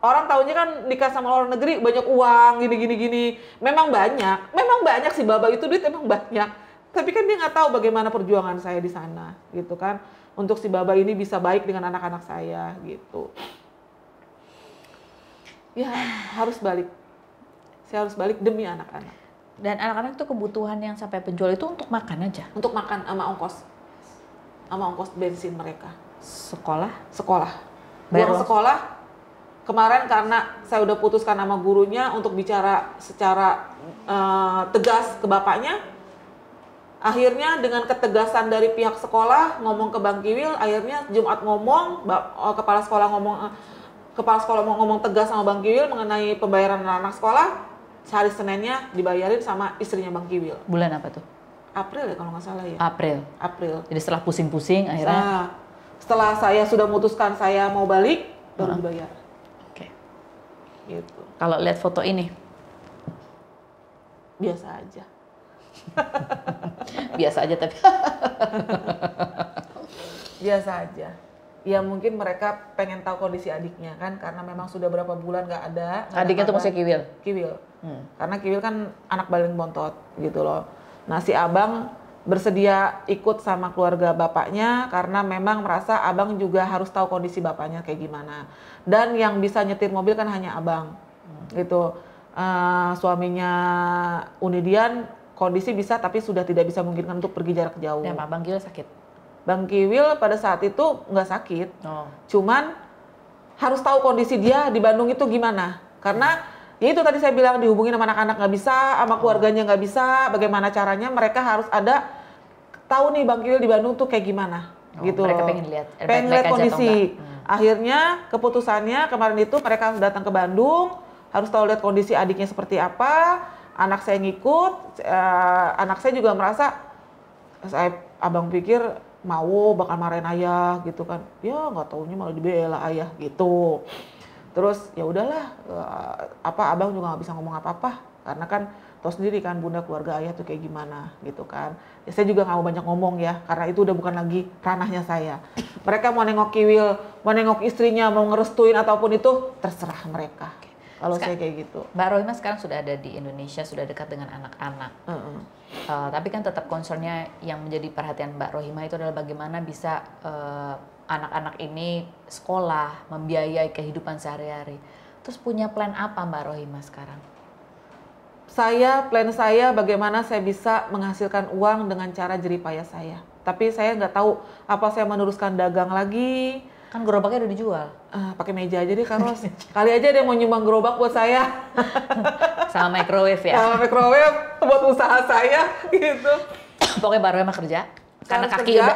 orang taunya kan nikah sama orang negeri banyak uang gini. Memang banyak sih baba itu duit emang banyak. Tapi kan dia nggak tahu bagaimana perjuangan saya di sana, gitu kan. Untuk si baba ini bisa baik dengan anak-anak saya, gitu. Ya harus balik. Saya harus balik demi anak-anak. Dan anak-anak itu kebutuhan yang sampai penjual itu untuk makan aja? Untuk makan sama ongkos bensin mereka. Sekolah? Uang sekolah. Kemarin karena saya udah putuskan sama gurunya untuk bicara secara tegas ke bapaknya. Akhirnya dengan ketegasan dari pihak sekolah ngomong ke Bang Kiwil, akhirnya Jumat ngomong, kepala sekolah ngomong tegas sama Bang Kiwil mengenai pembayaran anak sekolah. Hari Seninnya dibayarin sama istrinya Bang Kiwil. Bulan apa tuh? April ya kalau nggak salah ya. April. Jadi setelah pusing-pusing akhirnya. Setelah saya sudah memutuskan saya mau balik, baru dibayar. Oke. Gitu. Kalau lihat foto ini, biasa aja. Biasa aja tapi. Biasa aja. Ya mungkin mereka pengen tahu kondisi adiknya kan, karena memang sudah berapa bulan nggak ada. Adiknya tuh masih Kiwil? Kiwil. Karena Kiwil kan anak paling bontot gitu loh. Nah si abang bersedia ikut sama keluarga bapaknya karena memang merasa abang juga harus tahu kondisi bapaknya kayak gimana. Dan yang bisa nyetir mobil kan hanya abang gitu. Suaminya Unidian kondisi bisa tapi sudah tidak bisa memungkinkan untuk pergi jarak jauh. Ya, Pak Bang Kiwil sakit? Bang Kiwil pada saat itu nggak sakit, cuman harus tahu kondisi dia di Bandung itu gimana. Karena Ya itu tadi saya bilang dihubungin sama anak-anak nggak bisa, sama keluarganya nggak bisa. Bagaimana caranya mereka harus ada tahu nih Bang Kiwil di Bandung tuh kayak gimana, gitu. Mereka loh. pengen lihat, pengen lihat kondisi. atau enggak. Akhirnya keputusannya kemarin itu mereka harus datang ke Bandung, harus tahu lihat kondisi adiknya seperti apa. Anak saya ngikut, anak saya juga merasa, abang pikir mau bakal marahin ayah gitu kan. Ya nggak taunya malah dibela ayah gitu. Terus ya udahlah, abang juga nggak bisa ngomong apa-apa karena kan tahu sendiri kan bunda keluarga ayah tuh kayak gimana gitu kan. Ya saya juga nggak mau banyak ngomong ya karena itu udah bukan lagi ranahnya saya. Mereka mau nengok Kiwil, mau nengok istrinya, mau ngerestuin ataupun itu terserah mereka. Kalau saya kayak gitu. Mbak Rohimah sekarang sudah ada di Indonesia, sudah dekat dengan anak-anak. Tapi kan tetap concernnya yang menjadi perhatian Mbak Rohimah itu adalah bagaimana bisa anak-anak ini sekolah, membiayai kehidupan sehari-hari. Terus punya plan apa Mbak Rohimah sekarang? Plan saya bagaimana saya bisa menghasilkan uang dengan cara jeripaya saya. Tapi saya nggak tahu apa saya meneruskan dagang lagi. Kan gerobaknya udah dijual. Pakai meja aja deh Karos. Kali aja dia mau nyumbang gerobak buat saya. Sama microwave ya? Sama microwave buat usaha saya gitu. Pokoknya Mbak Rohimah kerja. Karena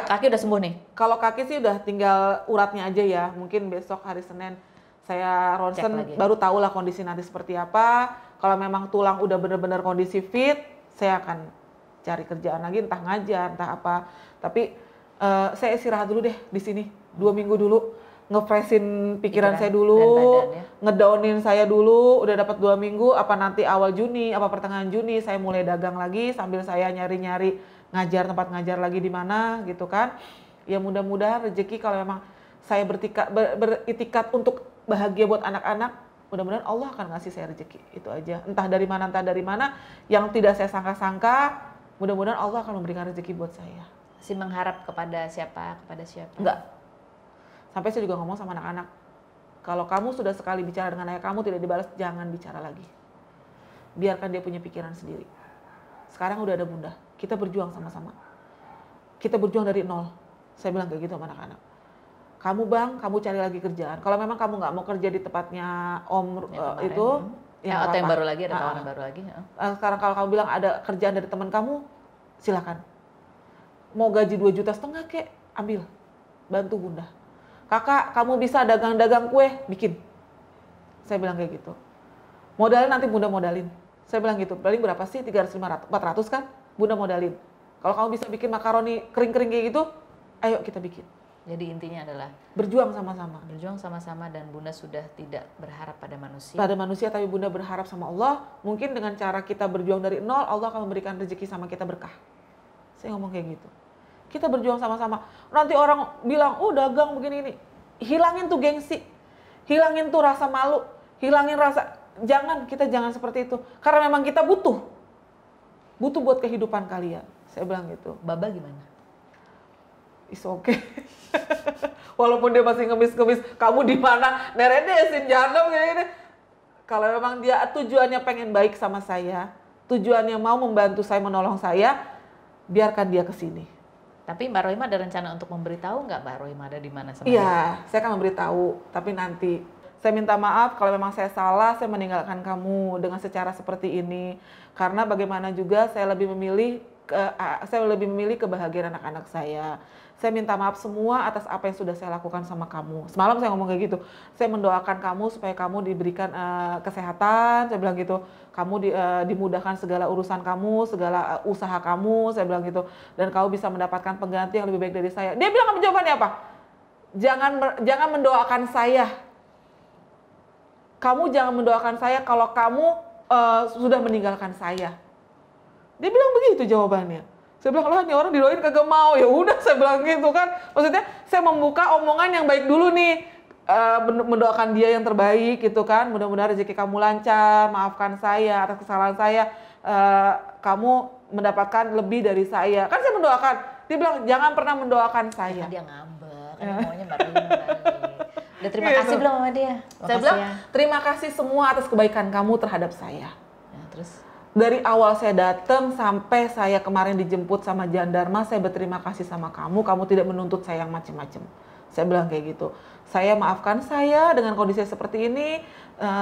kaki udah sembuh nih. Kalau kaki sih udah tinggal uratnya aja ya. Mungkin besok hari Senin saya ronsen baru tahu lah kondisi nanti seperti apa. Kalau memang tulang udah bener-bener kondisi fit, saya akan cari kerjaan lagi entah ngajar, entah apa. Tapi saya istirahat dulu deh di sini 2 minggu dulu, ngefreshin pikiran saya dulu, ngedownin saya dulu. Udah dapat 2 minggu, apa nanti awal Juni, apa pertengahan Juni saya mulai dagang lagi sambil saya nyari-nyari ngajar tempat ngajar lagi di mana gitu kan. Ya mudah-mudahan rezeki kalau memang saya beritikat untuk bahagia buat anak-anak, mudah-mudahan Allah akan ngasih saya rezeki. Itu aja. Entah dari mana yang tidak saya sangka-sangka, mudah-mudahan Allah akan memberikan rezeki buat saya. Si mengharap kepada siapa? Enggak. Sampai saya juga ngomong sama anak-anak, kalau kamu sudah sekali bicara dengan ayah kamu tidak dibalas, jangan bicara lagi. Biarkan dia punya pikiran sendiri. Sekarang udah ada bunda, kita berjuang sama-sama. Kita berjuang dari nol. Saya bilang kayak gitu sama anak-anak. Kamu Bang, kamu cari lagi kerjaan. Kalau memang kamu nggak mau kerja di tempatnya Om itu, ya atau yang baru lagi, ada tawaran baru lagi. Sekarang kalau kamu bilang ada kerjaan dari teman kamu, silakan. Mau gaji 2,5 juta kek, ambil. Bantu bunda. Kakak, kamu bisa dagang-dagang kue, bikin. Saya bilang kayak gitu. Modalin nanti bunda modalin. Saya bilang gitu, paling berapa sih? 300, 500, 400 kan? Bunda modalin. Kalau kamu bisa bikin makaroni kering-kering kayak gitu, ayo kita bikin. Jadi intinya adalah berjuang sama-sama. Berjuang sama-sama dan bunda sudah tidak berharap pada manusia. Pada manusia, tapi bunda berharap sama Allah. Mungkin dengan cara kita berjuang dari nol, Allah akan memberikan rezeki sama kita berkah. Saya ngomong kayak gitu. Kita berjuang sama-sama. Nanti orang bilang, oh dagang begini ini. Hilangin tuh gengsi. Hilangin tuh rasa malu. Hilangin rasa, kita jangan seperti itu. Karena memang kita butuh. Butuh buat kehidupan kalian. Saya bilang gitu. Baba gimana? It's okay. Walaupun dia masih ngemis-ngemis, kamu di mana? Neredesin jahanam kayak gini. Kalau memang dia tujuannya pengen baik sama saya, tujuannya mau membantu saya, menolong saya, biarkan dia ke sini. Tapi Mbak Rohimah ada rencana untuk memberitahu nggak Mbak Rohimah ada di mana sama dia? Iya, saya akan memberitahu, tapi nanti. Saya minta maaf kalau memang saya salah, saya meninggalkan kamu dengan secara seperti ini. Karena bagaimana juga saya lebih memilih kebahagiaan anak-anak saya. Saya minta maaf semua atas apa yang sudah saya lakukan sama kamu. Semalam saya ngomong kayak gitu. Saya mendoakan kamu supaya kamu diberikan kesehatan. Saya bilang gitu. Kamu dimudahkan segala urusan kamu, segala usaha kamu. Saya bilang gitu. Dan kamu bisa mendapatkan pengganti yang lebih baik dari saya. Dia bilang jawabannya apa? Jangan mendoakan saya. Kamu jangan mendoakan saya kalau kamu sudah meninggalkan saya. Dia bilang begitu jawabannya. Saya bilang, lah nih orang didoain kagak mau. Ya udah saya bilang gitu kan. Maksudnya saya membuka omongan yang baik dulu nih. Mendoakan dia yang terbaik gitu kan. Mudah-mudahan rezeki kamu lancar. Maafkan saya atas kesalahan saya. Kamu mendapatkan lebih dari saya. Kan saya mendoakan. Dia bilang, jangan pernah mendoakan saya. Dia ngambek. Kan maunya Mbak Rohimah balik. Udah terima kasih belum sama dia? Saya bilang, terima kasih semua atas kebaikan kamu terhadap saya. Nah, terus? Dari awal saya datang sampai saya kemarin dijemput sama jandarma, saya berterima kasih sama kamu. Kamu tidak menuntut saya yang macam-macam. Saya bilang kayak gitu. Saya maafkan saya dengan kondisi seperti ini,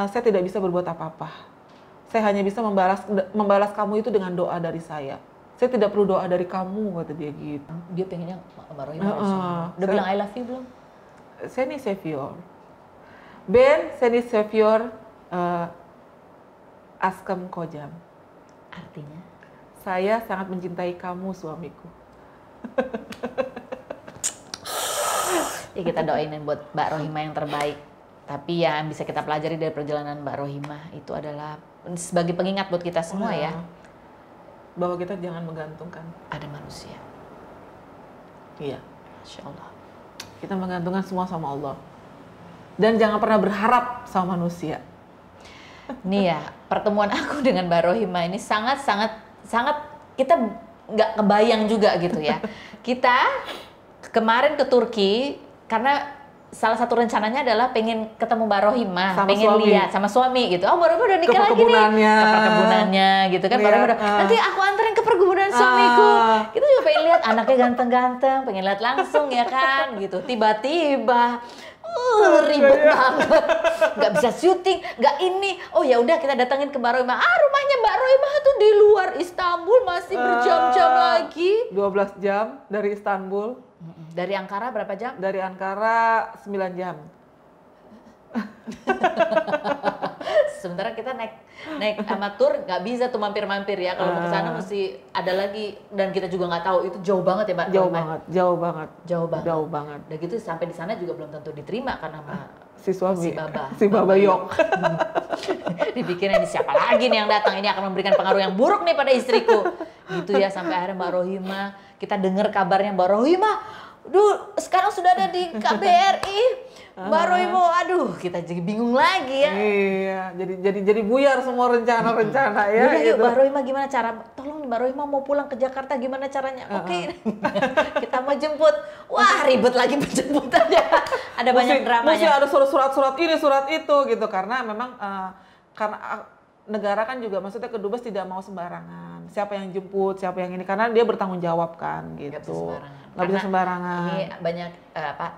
saya tidak bisa berbuat apa-apa. Saya hanya bisa membalas kamu itu dengan doa dari saya. Saya tidak perlu doa dari kamu, kata dia gitu. Dia pengennya Mbak Rohimah udah bilang I love you belum? Seni Savior. Ben, Seni Savior, Askem Kojam. Artinya? Saya sangat mencintai kamu, suamiku. Ya kita doainin buat Mbak Rohimah yang terbaik. Tapi yang bisa kita pelajari dari perjalanan Mbak Rohimah itu adalah sebagai pengingat buat kita semua ya. Bahwa kita jangan menggantungkan ada manusia. Iya. Masya Allah. Kita menggantungkan semua sama Allah. Dan jangan pernah berharap sama manusia. Nih ya, pertemuan aku dengan Mbak Rohimah ini sangat kita nggak kebayang juga gitu ya. Kita kemarin ke Turki karena salah satu rencananya adalah pengen ketemu Mbak Rohimah, pengen lihat sama suami gitu. Oh, Mbak Rohimah udah nikah lagi nih. Ke perkebunannya gitu kan. Mbak Rohimah udah, nanti aku anterin ke perkebunan suamiku. Kita juga pengen lihat anaknya ganteng-ganteng, pengen lihat langsung ya kan gitu. Tiba-tiba ribet banget, nggak bisa syuting, nggak ini. Oh ya udah kita datangin ke Mbak Rohimah. Rumahnya Mbak Rohimah tuh di luar Istanbul, masih berjam-jam lagi. 12 jam dari Istanbul. Dari Ankara berapa jam? Dari Ankara 9 jam. Sementara kita naik sama tur nggak bisa tuh mampir-mampir ya. Kalau mau ke sana mesti ada lagi, dan kita juga nggak tahu itu jauh banget ya Mbak. Jauh banget. Dan gitu sampai di sana juga belum tentu diterima karena si suami, si Baba Yok. Dipikirnya ini siapa lagi nih yang datang, ini akan memberikan pengaruh yang buruk nih pada istriku. Gitu ya, sampai akhirnya Mbak Rohimah, kita dengar kabarnya Mbak Rohimah, sekarang sudah ada di KBRI. Mbak Rohimah, aduh kita jadi bingung lagi ya. Iya, jadi buyar semua rencana-rencana ya. Udah gitu. Yuk Mbak Rohimah gimana cara, tolong Mbak Rohimah mau pulang ke Jakarta gimana caranya? Oke. Kita mau jemput. Wah ribet lagi penjemputannya. Ada banyak dramanya. Mesti ada surat-surat ini, surat itu gitu, karena memang karena negara kan juga maksudnya kedubes tidak mau sembarangan. Siapa yang jemput, siapa yang ini, karena dia bertanggung jawab kan gitu. Nggak bisa sembarangan. Ini banyak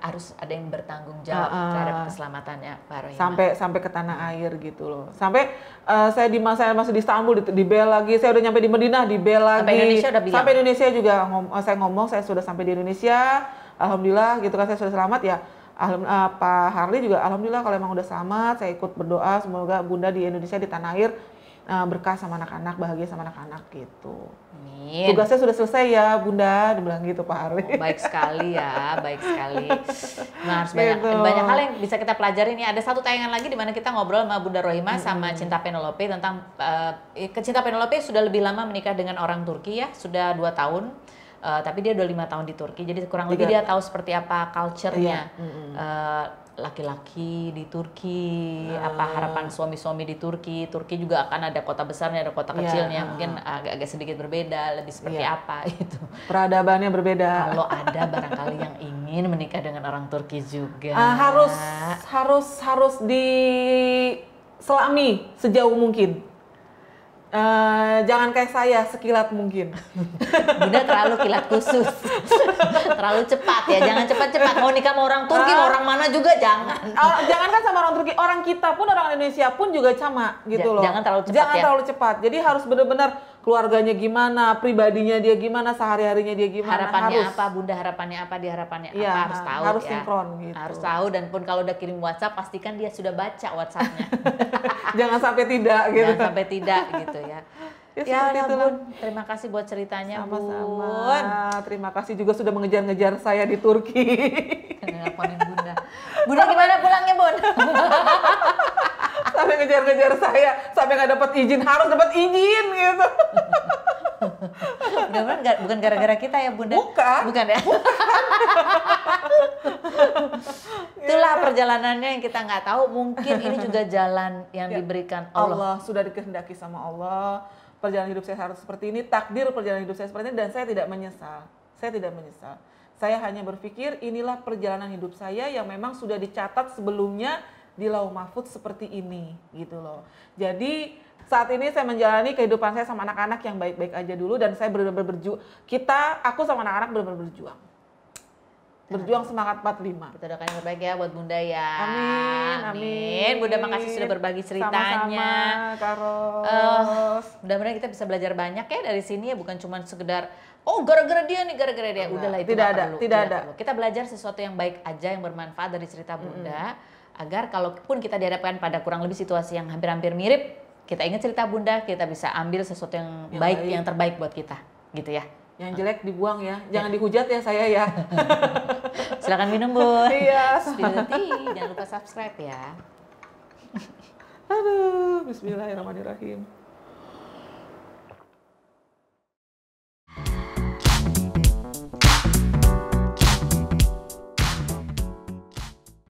harus ada yang bertanggung jawab terhadap keselamatannya Pak Rohimah. Sampai ke tanah air gitu loh. Sampai saya masih di Istanbul di bel lagi. Saya udah nyampe di Madinah di bel lagi. Sampai Indonesia udah bilang. Sampai Indonesia juga saya sudah sampai di Indonesia. Alhamdulillah gitu kan, saya sudah selamat ya. Pak Harli juga alhamdulillah kalau emang udah selamat, saya ikut berdoa semoga Bunda di Indonesia di tanah air berkah sama anak-anak, bahagia sama anak-anak gitu. Amin. Tugasnya sudah selesai ya Bunda, dibilang gitu Pak Harli. Oh, baik sekali ya, baik sekali. Nah, harus banyak hal yang bisa kita pelajari nih. Ada satu tayangan lagi di mana kita ngobrol sama Bunda Rohimah sama Cinta Penelope tentang Cinta Penelope sudah lebih lama menikah dengan orang Turki ya, sudah 2 tahun. Tapi dia udah 5 tahun di Turki, jadi kurang lebih dia tahu seperti apa culture-nya laki-laki di Turki, apa harapan suami-suami di Turki. Turki juga akan ada kota besarnya, ada kota kecilnya, mungkin agak sedikit berbeda, lebih seperti apa itu. Peradabannya berbeda. Kalau ada barangkali yang ingin menikah dengan orang Turki juga. Harus diselami sejauh mungkin. Jangan kayak saya, sekilat mungkin. Bunda terlalu kilat khusus. Terlalu cepat ya, jangan cepat-cepat. Mau nikah sama orang Turki, mau orang mana juga jangan. Jangan kan sama orang Turki, orang kita pun, orang Indonesia pun juga sama gitu loh. Jangan terlalu cepat terlalu cepat. Jadi harus benar-benar keluarganya gimana, pribadinya dia gimana, sehari-harinya dia gimana. Harapannya apa, Bunda harapannya apa, dia harapannya apa, harus tahu harus ya. sinkron gitu. Harus tahu, dan pun kalau udah kirim WhatsApp, pastikan dia sudah baca WhatsApp-nya. Jangan sampai tidak gitu. Jangan sampai tidak gitu ya. Ya Bun, terima kasih buat ceritanya Bun. Terima kasih juga sudah mengejar-ngejar saya di Turki. Nelponin Bunda. Bunda gimana pulangnya Bun? Sampai ngejar-ngejar saya, sampai nggak dapat izin, harus dapat izin gitu. Mudah-mudahan bukan gara-gara kita ya Bunda. Bukan ya. Itulah perjalanannya yang kita nggak tahu. Mungkin ini juga jalan yang diberikan Allah. Sudah dikehendaki sama Allah. Perjalanan hidup saya harus seperti ini, takdir perjalanan hidup saya seperti ini, dan saya tidak menyesal. Saya hanya berpikir inilah perjalanan hidup saya yang memang sudah dicatat sebelumnya di Lauh Mahfudz seperti ini gitu loh. Jadi saat ini saya menjalani kehidupan saya sama anak-anak yang baik-baik aja dulu, dan saya benar-benar berjuang. Aku sama anak-anak benar-benar berjuang. Berjuang semangat 45. Kita doakan yang terbaik ya buat Bunda ya. Amin, amin. Bunda makasih sudah berbagi ceritanya. Sama-sama, Karos. Mudah-mudahan kita bisa belajar banyak ya dari sini ya, bukan cuma sekedar oh gara-gara dia nih, gara-gara dia. Udahlah itu Tidak nggak ada, perlu, tidak ada. perlu. Kita belajar sesuatu yang baik aja, yang bermanfaat dari cerita Bunda, agar kalaupun kita dihadapkan pada kurang lebih situasi yang hampir-hampir mirip, kita ingat cerita Bunda, kita bisa ambil sesuatu yang baik, yang terbaik buat kita, gitu ya. Yang jelek dibuang ya, jangan dihujat ya saya ya. Silakan minum Bun. Iya. Spill the tea, jangan lupa subscribe ya. Aduh, bismillahirrahmanirrahim.